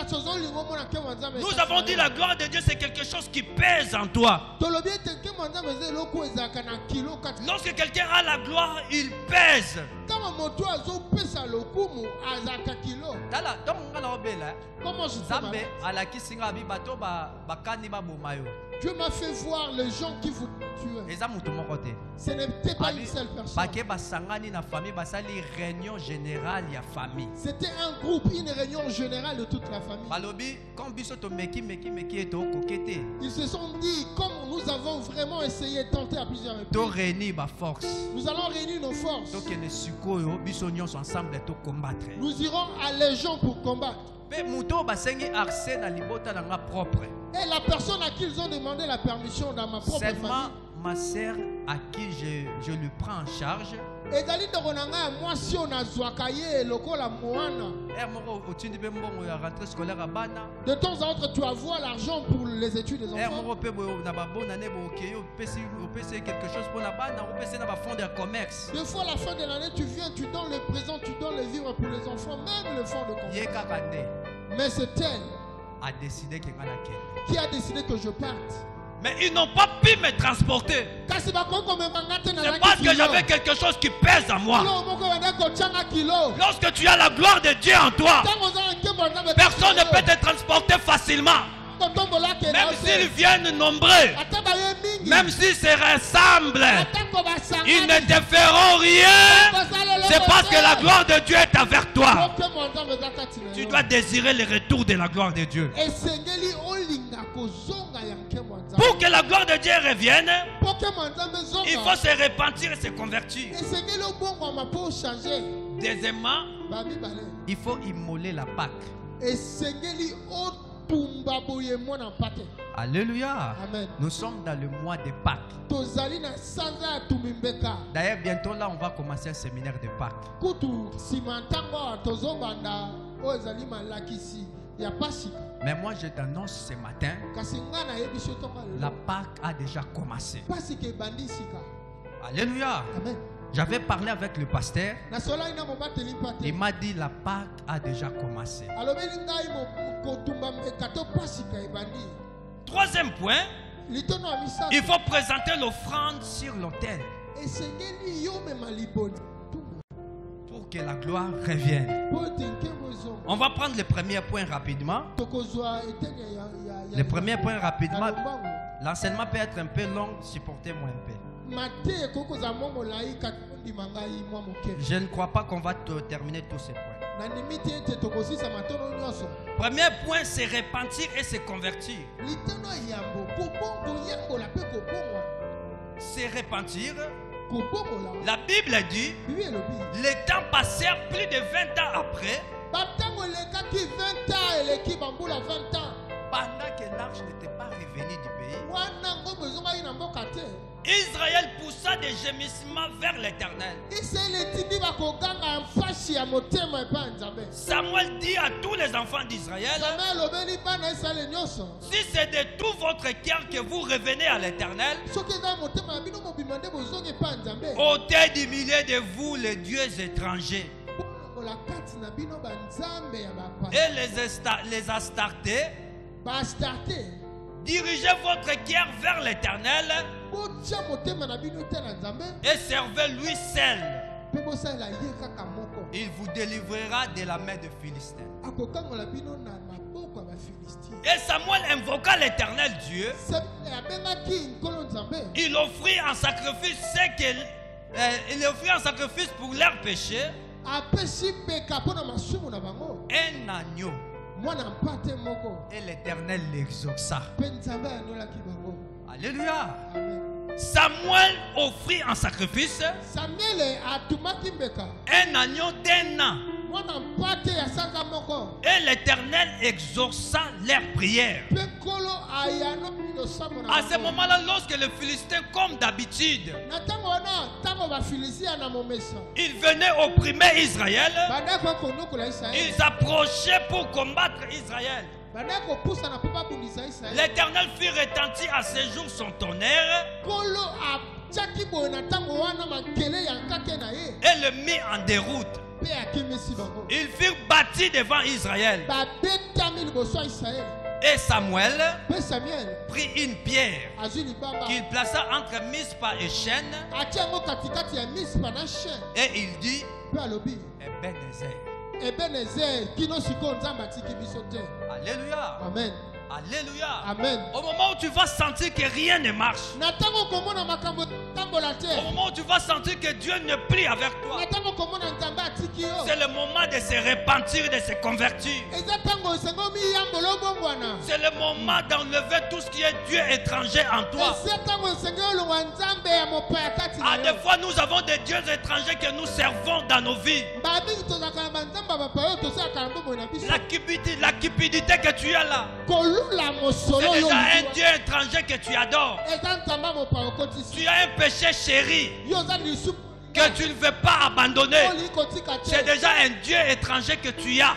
Nous avons dit la gloire de Dieu c'est quelque chose qui pèse en toi. Lorsque quelqu'un a la gloire, il pèse. Comment je Dieu m'a fait voir les gens qui vous tuaient. Ce n'était pas une seule personne. C'était un groupe, une réunion générale de toute la famille. Ils se sont dit, comme nous avons vraiment essayé de tenter à plusieurs reprises, nous allons réunir nos forces. Nous irons à Légion pour combattre. Et la personne à qui ils ont demandé la permission dans ma propre famille, ma sœur à qui je lui prends en charge, de temps en temps tu avoir l'argent pour les études des enfants. Deux fois à la fin de l'année tu viens, tu donnes le présent, tu donnes les vivres pour les enfants, même le fonds de commerce. Mais c'est elle qui a décidé que je parte. Mais ils n'ont pas pu me transporter. C'est parce que j'avais quelque chose qui pèse en moi. Lorsque tu as la gloire de Dieu en toi, personne ne peut te transporter facilement. Même s'ils viennent nombreux, même s'ils se rassemblent, ils ne te feront rien. C'est parce que la gloire de Dieu est avec toi. Tu dois désirer le retour de la gloire de Dieu. Pour que la gloire de Dieu revienne, il faut se repentir et se convertir. Deuxièmement, il faut immoler la Pâque. Alléluia. Amen. Nous sommes dans le mois de Pâques. D'ailleurs, bientôt là, on va commencer un séminaire de Pâques. Mais moi, je t'annonce ce matin, la Pâque a déjà commencé. Alléluia. Amen. J'avais parlé avec le pasteur. Il m'a dit la Pâque a déjà commencé. Troisième point, il faut présenter l'offrande sur l'autel pour que la gloire revienne. On va prendre le premier point rapidement. Le premier point rapidement. L'enseignement peut être un peu long, supportez-moi un peu. Je ne crois pas qu'on va terminer tous ces points. Premier point, c'est repentir et se convertir. C'est repentir. La Bible dit, les temps passèrent plus de 20 ans après. Pendant que l'arche n'était pas revenue du pays, Israël poussa des gémissements vers l'Éternel. Samuel dit à tous les enfants d'Israël, si c'est de tout votre cœur que vous revenez à l'Éternel, ôtez du milieu de vous les dieux étrangers et les Astartés. Dirigez votre cœur vers l'Éternel et servez-lui seul. Il vous délivrera de la main des Philistins. Et Samuel invoqua l'Éternel Dieu. Il offrit un sacrifice pour leurs péchés. Un agneau. Et l'Éternel l'exauça. Alléluia. Samuel offrit un sacrifice. Un agneau d'un an. Et l'Éternel exauça leurs prières. À ce moment-là, lorsque les Philistins, comme d'habitude, ils venaient opprimer Israël, ils approchaient pour combattre Israël. L'Éternel fit retentir à ce jour son tonnerre et le mit en déroute. Ils furent bâtis devant Israël. Et Samuel prit une pierre qu'il plaça entre Mispa et Chêne. Et il dit, Alléluia. Amen. Alléluia. Amen. Au moment où tu vas sentir que rien ne marche, au moment où tu vas sentir que Dieu ne plie avec toi, c'est le moment de se repentir, de se convertir. C'est le moment d'enlever tout ce qui est Dieu étranger en toi. Des fois, nous avons des dieux étrangers que nous servons dans nos vies. La cupidité que tu as là, c'est déjà un Dieu étranger que tu adores. Tu as un péché chéri que tu ne veux pas abandonner. C'est déjà un Dieu étranger que tu as.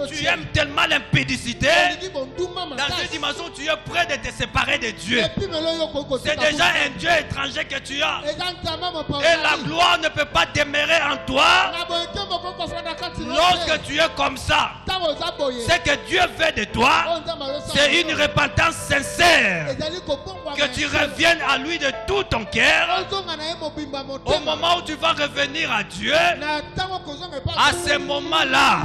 Tu aimes tellement l'impudicité. Dans une dimension où tu es prêt de te séparer de Dieu. C'est déjà un Dieu étranger que tu as. Et la gloire ne peut pas demeurer en toi. Lorsque tu es comme ça, ce que Dieu veut de toi, c'est une repentance sincère. Que tu reviennes à lui de tout ton cœur. Au moment où tu vas revenir à Dieu, à ce moment-là,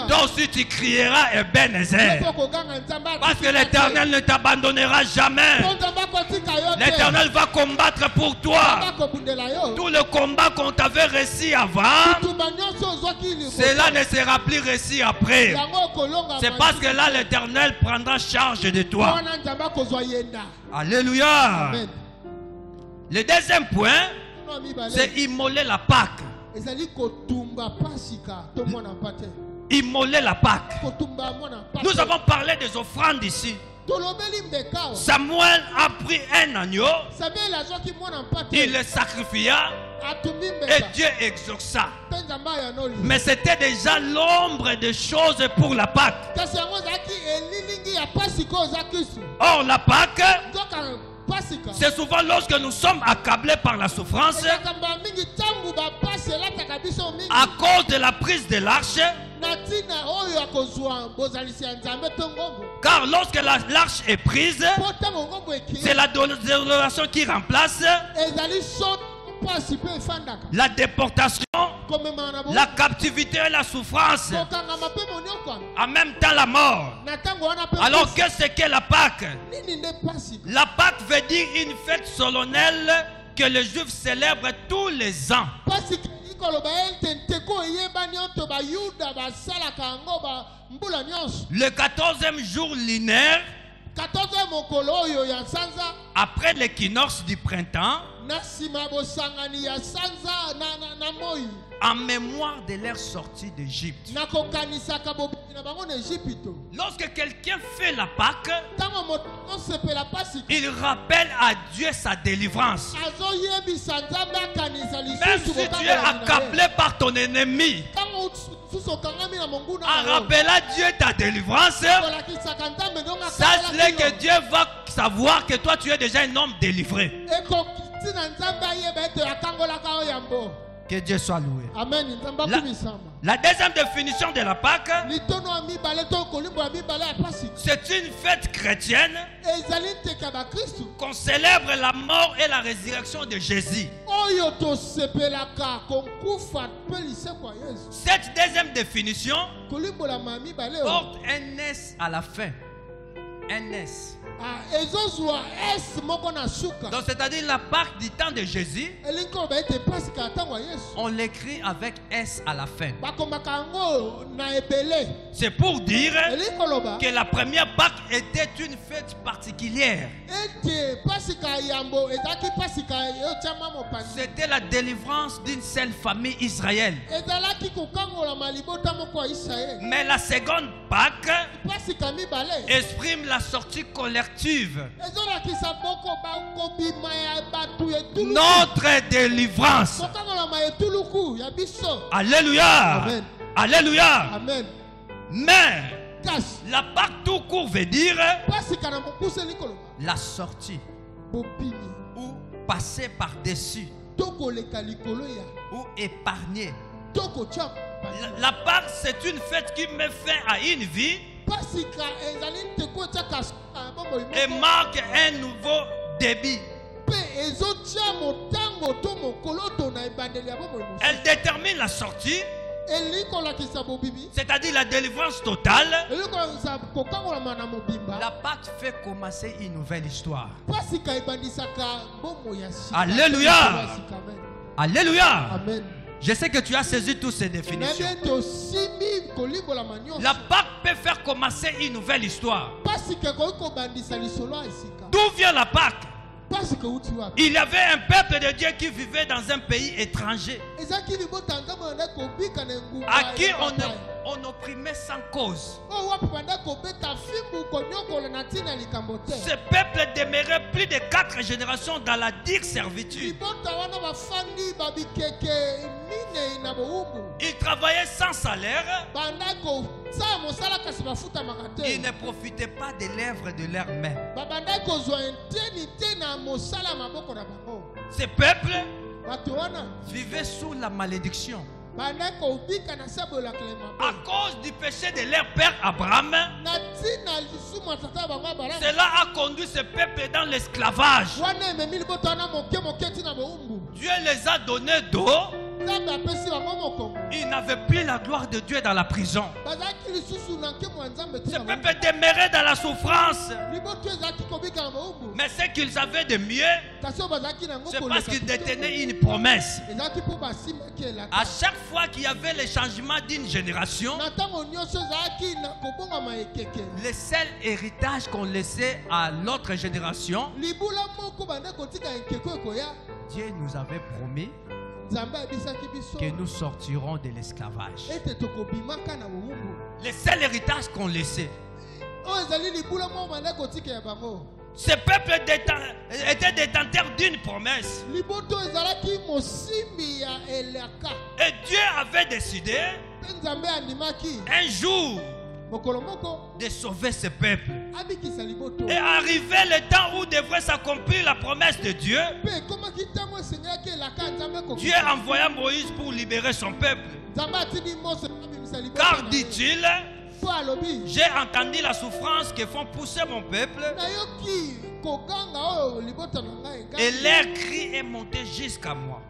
toi aussi tu crieras Ebenezer. Parce que l'Éternel ne t'abandonnera jamais. L'Éternel va combattre pour toi. Tout le combat qu'on t'avait réussi avant, cela ne sera plus réussi après. C'est parce que là l'Éternel prendra charge de toi. Alléluia. Amen. Le deuxième point, c'est immoler la Pâque. Immoler la Pâque. Nous avons parlé des offrandes ici. Samuel a pris un agneau, il le sacrifia et Dieu exauça. Mais c'était déjà l'ombre des choses pour la Pâque. Or la Pâque, C'est souvent lorsque nous sommes accablés par la souffrance, à cause de la prise de l'arche. Car lorsque l'arche est prise, c'est la désolation qui remplace la déportation, la captivité et la souffrance, en même temps la mort. Alors qu'est-ce qu'est la Pâque? La Pâque veut dire une fête solennelle que les Juifs célèbrent tous les ans. Le 14e jour lunaire, après l'équinoxe du printemps, en mémoire de leur sortie d'Égypte. Lorsque quelqu'un fait la Pâque, il rappelle à Dieu sa délivrance. Même si tu es accablé par ton ennemi, en rappelant Dieu ta délivrance, sache que Dieu va savoir que toi tu es déjà un homme délivré. Que Dieu soit loué. Amen. La deuxième définition de la Pâque, c'est une fête chrétienne qu'on célèbre la mort et la résurrection de Jésus. Cette deuxième définition porte un S à la fin. Un S. Donc c'est-à-dire la Pâque du temps de Jésus, on l'écrit avec S à la fin. C'est pour dire que la première Pâque était une fête particulière. C'était la délivrance d'une seule famille israélienne. Mais la seconde Pâque exprime la sortie collective. Notre délivrance. Alléluia. Amen. Alléluia. Amen. Mais la Pâque tout court veut dire la sortie ou passer par-dessus ou épargner. La Pâque, c'est une fête qui met fin à une vie et marque un nouveau début. Elle détermine la sortie, c'est-à-dire la délivrance totale. La Pâque fait commencer une nouvelle histoire. Alléluia. Alléluia. Amen. Je sais que tu as saisi toutes ces définitions. La Pâque peut faire commencer une nouvelle histoire. D'où vient la Pâque? Il y avait un peuple de Dieu qui vivait dans un pays étranger, à qui on opprimait sans cause. Ce peuple demeurait plus de 4 générations dans la dure servitude. Il travaillait sans salaire. Ils ne profitaient pas des lèvres de leurs mains. Ce peuple vivait sous la malédiction à cause du péché de leur père Abraham. Cela a conduit ce peuple dans l'esclavage. Dieu les a donné d'eau. Ils n'avaient plus la gloire de Dieu dans la prison. Ce peuple demeurait dans la souffrance. Mais ce qu'ils avaient de mieux, c'est parce qu'ils détenaient une promesse. À chaque fois qu'il y avait le changement d'une génération, le seul héritage qu'on laissait à l'autre génération, Dieu nous avait promis que nous sortirons de l'esclavage. Le seul héritage qu'on laissait. Ce peuple était détenteur d'une promesse. Et Dieu avait décidé un jour de sauver ce peuple. Et arrivé le temps où devrait s'accomplir la promesse de Dieu, Dieu envoya Moïse pour libérer son peuple. Car, dit-il, j'ai entendu la souffrance que font pousser mon peuple, et leur cri est monté jusqu'à moi.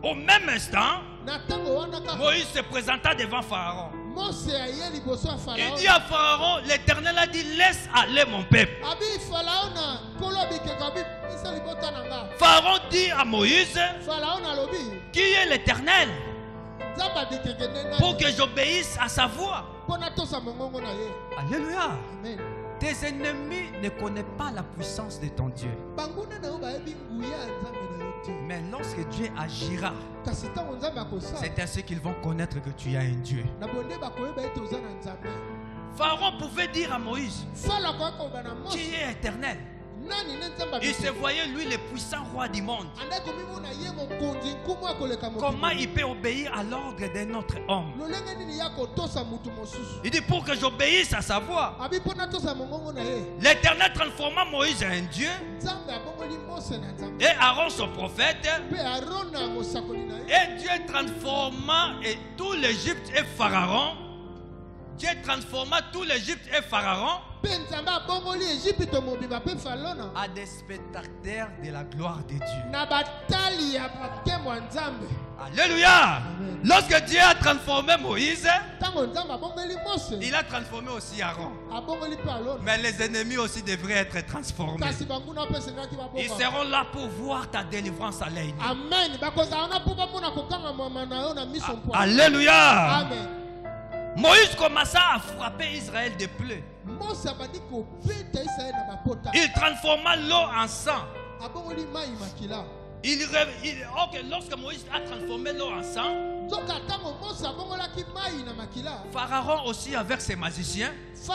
Au même instant, Moïse se présenta devant Pharaon. Il dit à Pharaon, l'Éternel a dit, laisse aller mon peuple. Pharaon dit à Moïse, qui est l'Éternel, pour que j'obéisse à sa voix. Alléluia. Tes ennemis ne connaissent pas la puissance de ton Dieu. Mais lorsque Dieu agira, c'est ainsi qu'ils vont connaître que tu as un Dieu. Pharaon pouvait dire à Moïse, qui est éternel. Il se voyait lui le puissant roi du monde. Comment il peut obéir à l'ordre d'un autre homme? Il dit, pour que j'obéisse à sa voix. L'Éternel transforma Moïse en un Dieu, et Aaron son prophète, et Dieu transforma tout l'Égypte et Pharaon. Dieu transforma tout l'Égypte et Pharaon à des spectateurs de la gloire de Dieu. Alléluia. Lorsque Dieu a transformé Moïse, il a transformé aussi Aaron. Mais les ennemis aussi devraient être transformés. Ils seront là pour voir ta délivrance à l'œil. Alléluia. Amen. Moïse commença à frapper Israël de plaies. Il transforma l'eau en sang. Lorsque Moïse a transformé l'eau en sang, Pharaon aussi avec ses magiciens, ils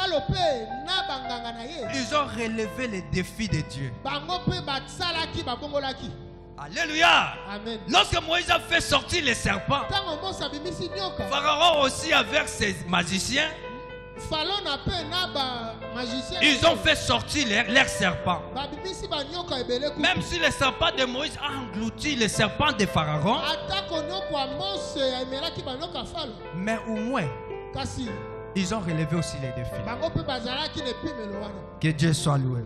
ont relevé les défis de Dieu. Alléluia. Amen. Lorsque Moïse a fait sortir les serpents, Pharaon aussi avec ses magiciens, ils ont fait sortir leurs serpents. Même si les serpents de Moïse ont englouti les serpents de Pharaon, mais au moins ils ont relevé aussi les défis. Que Dieu soit loué.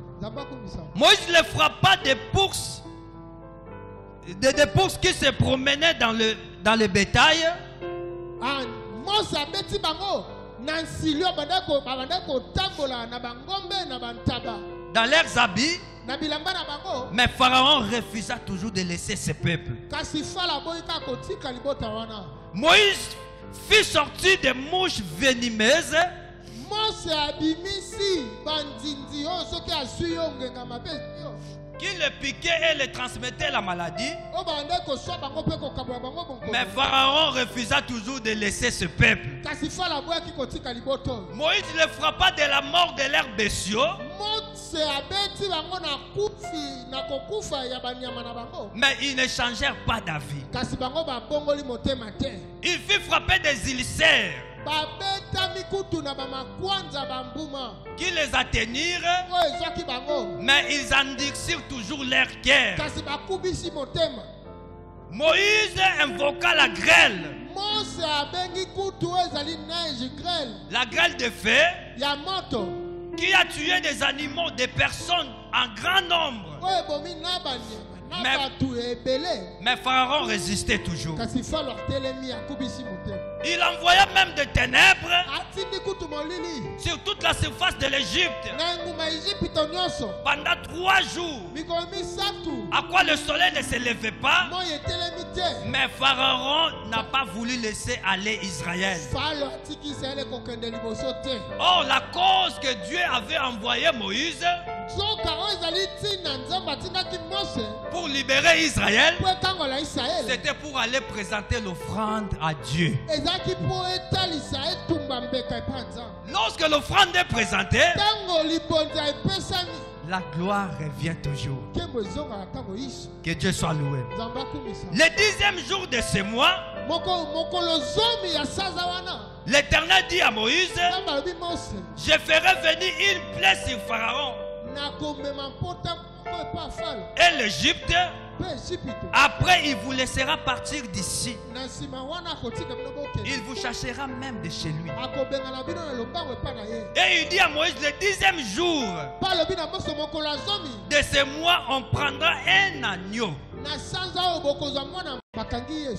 Moïse ne frappa des bourses. Des bourses qui se promenaient dans le bétail. Dans leurs habits. Mais Pharaon refusa toujours de laisser ses peuples. Moïse fit sortir des mouches venimeuses qui le piquaient et le transmettaient la maladie. Mais Pharaon refusa toujours de laisser ce peuple. Moïse le frappa de la mort de leurs bestiaux. Mais ils ne changèrent pas d'avis. Il fit frapper des ulcères qui les atteignirent, mais ils endurcirent toujours leur cœur. Moïse invoqua la grêle. La grêle de feu qui a tué des animaux, des personnes en grand nombre. Mais Pharaon résistait toujours. Il envoya même des ténèbres sur toute la surface de l'Égypte pendant 3 jours, à quoi le soleil ne se levait pas. Mais Pharaon n'a pas voulu laisser aller Israël. Or, la cause que Dieu avait envoyé Moïse pour libérer Israël, c'était pour aller présenter l'offrande à Dieu. Lorsque l'offrande est présentée, la gloire revient toujours. Que Dieu soit loué. Le 10e jour de ce mois, L'Éternel dit à Moïse, je ferai venir une plaie sur Pharaon et l'Égypte. Après, il vous laissera partir d'ici. Il vous cherchera même de chez lui. Et il dit à Moïse, le 10e jour de ce mois, on prendra un agneau.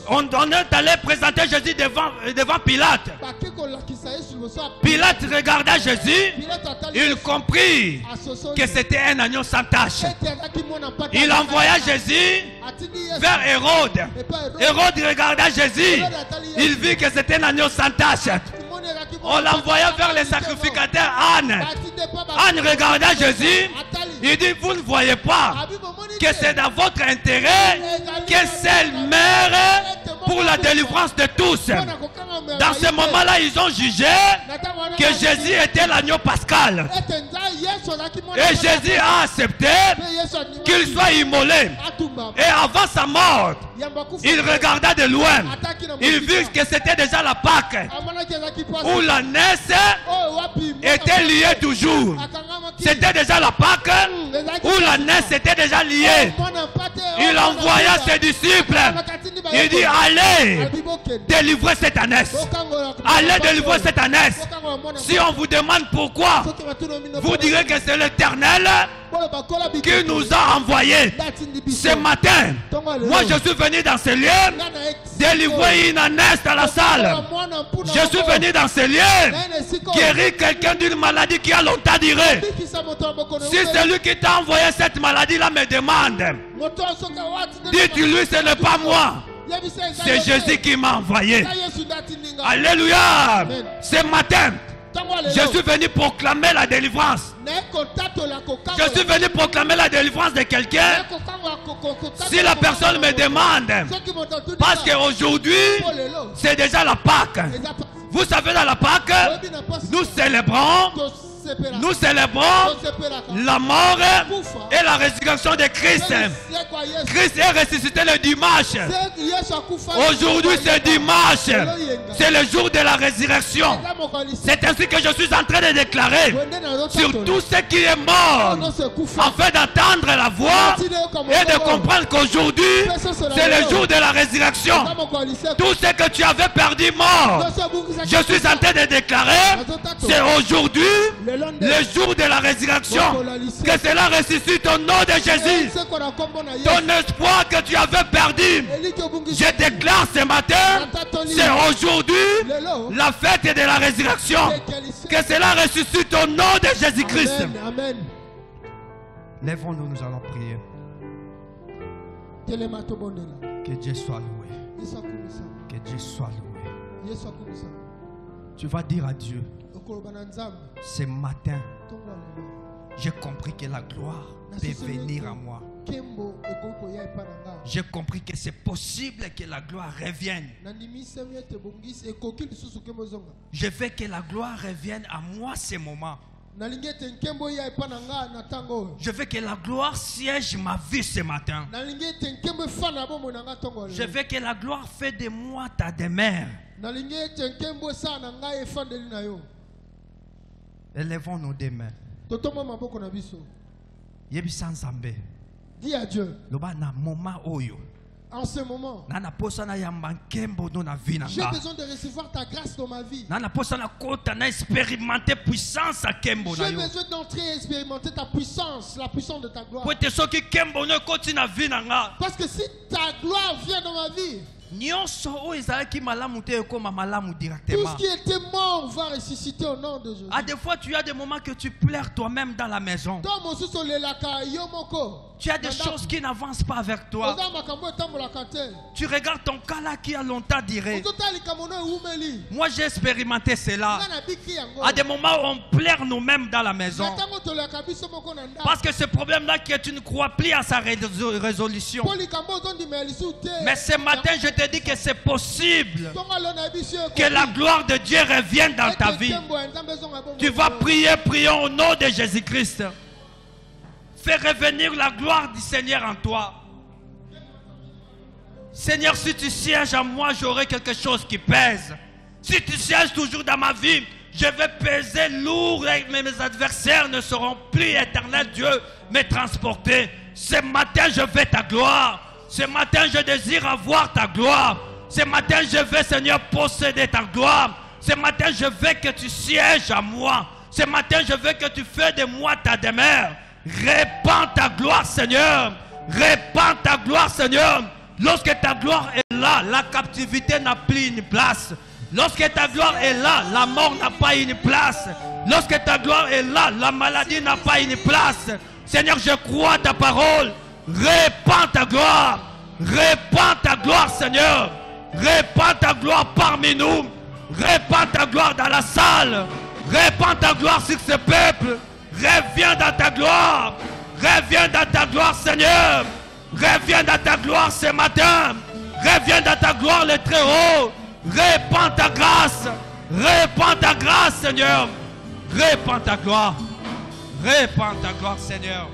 On est allé présenter Jésus devant Pilate. Pilate regarda Jésus. Il comprit que c'était un agneau sans tache. Il envoya Jésus vers Hérode. Hérode regarda Jésus. Il vit que c'était un agneau sans tache. On l'envoya vers les sacrificateurs Anne. Anne regarda Jésus. Il dit, vous ne voyez pas que c'est dans votre intérêt que c'est le mère pour la délivrance de tous. Dans ce moment-là, ils ont jugé que Jésus était l'agneau pascal. Et Jésus a accepté qu'il soit immolé. Et avant sa mort, il regarda de loin. Il vit que c'était déjà la Pâque, où la naisse était liée toujours. C'était déjà la Pâque, où la naisse était déjà liée. Il envoya ses disciples. Il dit, allez délivrer cette ânesse. Allez délivrer cette ânesse. Si on vous demande pourquoi, vous direz que c'est l'Éternel qui nous a envoyés. Ce matin, moi je suis venu dans ce lieu délivrer une ânesse dans la salle. Je suis venu dans ce lieu guérir quelqu'un d'une maladie qui a longtemps duré. Si celui qui t'a envoyé cette maladie-là me demande, dites-lui, ce n'est pas moi. C'est Jésus qui m'a envoyé. Alléluia. Ce matin, je suis venu proclamer la délivrance. Je suis venu proclamer la délivrance de quelqu'un. Si la personne me demande, parce qu'aujourd'hui, c'est déjà la Pâque. Vous savez, dans la Pâque, nous célébrons la mort et la résurrection de Christ. Christ est ressuscité le dimanche. Aujourd'hui c'est dimanche. C'est le jour de la résurrection. C'est ainsi que je suis en train de déclarer sur tout ce qui est mort, afin d'entendre la voix et de comprendre qu'aujourd'hui c'est le jour de la résurrection. Tout ce que tu avais perdu mort, je suis en train de déclarer, c'est aujourd'hui le jour de la résurrection, que cela ressuscite au nom de Jésus. Ton espoir que tu avais perdu, je déclare ce matin, c'est aujourd'hui la fête de la résurrection, que cela ressuscite au nom de Jésus-Christ. Lèvons-nous, nous allons prier. Que Dieu soit loué. Que Dieu soit loué. Tu vas dire à Dieu, ce matin, j'ai compris que la gloire peut venir à moi. J'ai compris que c'est possible que la gloire revienne. Je veux que la gloire revienne à moi ce moment. Je veux que la gloire siège ma vie ce matin. Je veux que la gloire fait de moi ta demeure. Élevons nos deux mains. Dis à Dieu. En ce moment, j'ai besoin de recevoir ta grâce dans ma vie. J'ai besoin d'entrer et expérimenter ta puissance, la puissance de ta gloire. Parce que si ta gloire vient dans ma vie, tout ce qui était mort va ressusciter au nom de Jésus. Des fois, tu as des moments que tu pleures toi-même dans la maison. Tu as des choses qui n'avancent pas avec toi. Tu regardes ton cas là qui a longtemps duré. Moi, j'ai expérimenté cela. À des moments où on pleure nous-mêmes dans la maison. Parce que ce problème-là que tu ne crois plus à sa résolution. Mais ce matin, je te dis que c'est possible que la gloire de Dieu revienne dans ta vie. Tu vas prier, prions au nom de Jésus-Christ. Fais revenir la gloire du Seigneur en toi. Seigneur, si tu sièges en moi, j'aurai quelque chose qui pèse. Si tu sièges toujours dans ma vie, je vais peser lourd et mes adversaires ne seront plus, éternel Dieu, me transporter. Ce matin, je veux ta gloire. Ce matin, je désire avoir ta gloire. Ce matin, je veux, Seigneur, posséder ta gloire. Ce matin, je veux que tu sièges à moi. Ce matin, je veux que tu fasses de moi ta demeure. Répands ta gloire, Seigneur. Répands ta gloire, Seigneur. Lorsque ta gloire est là, la captivité n'a plus une place. Lorsque ta gloire est là, la mort n'a pas une place. Lorsque ta gloire est là, la maladie n'a pas une place. Seigneur, je crois à ta parole. Répands ta gloire. Répands ta gloire, Seigneur. Répands ta gloire parmi nous. Répands ta gloire dans la salle. Répands ta gloire sur ce peuple. Reviens dans ta gloire. Reviens dans ta gloire, Seigneur. Reviens dans ta gloire ce matin. Reviens dans ta gloire, le très haut. Répands ta grâce. Répands ta grâce, Seigneur. Répands ta gloire. Répands ta gloire, Seigneur.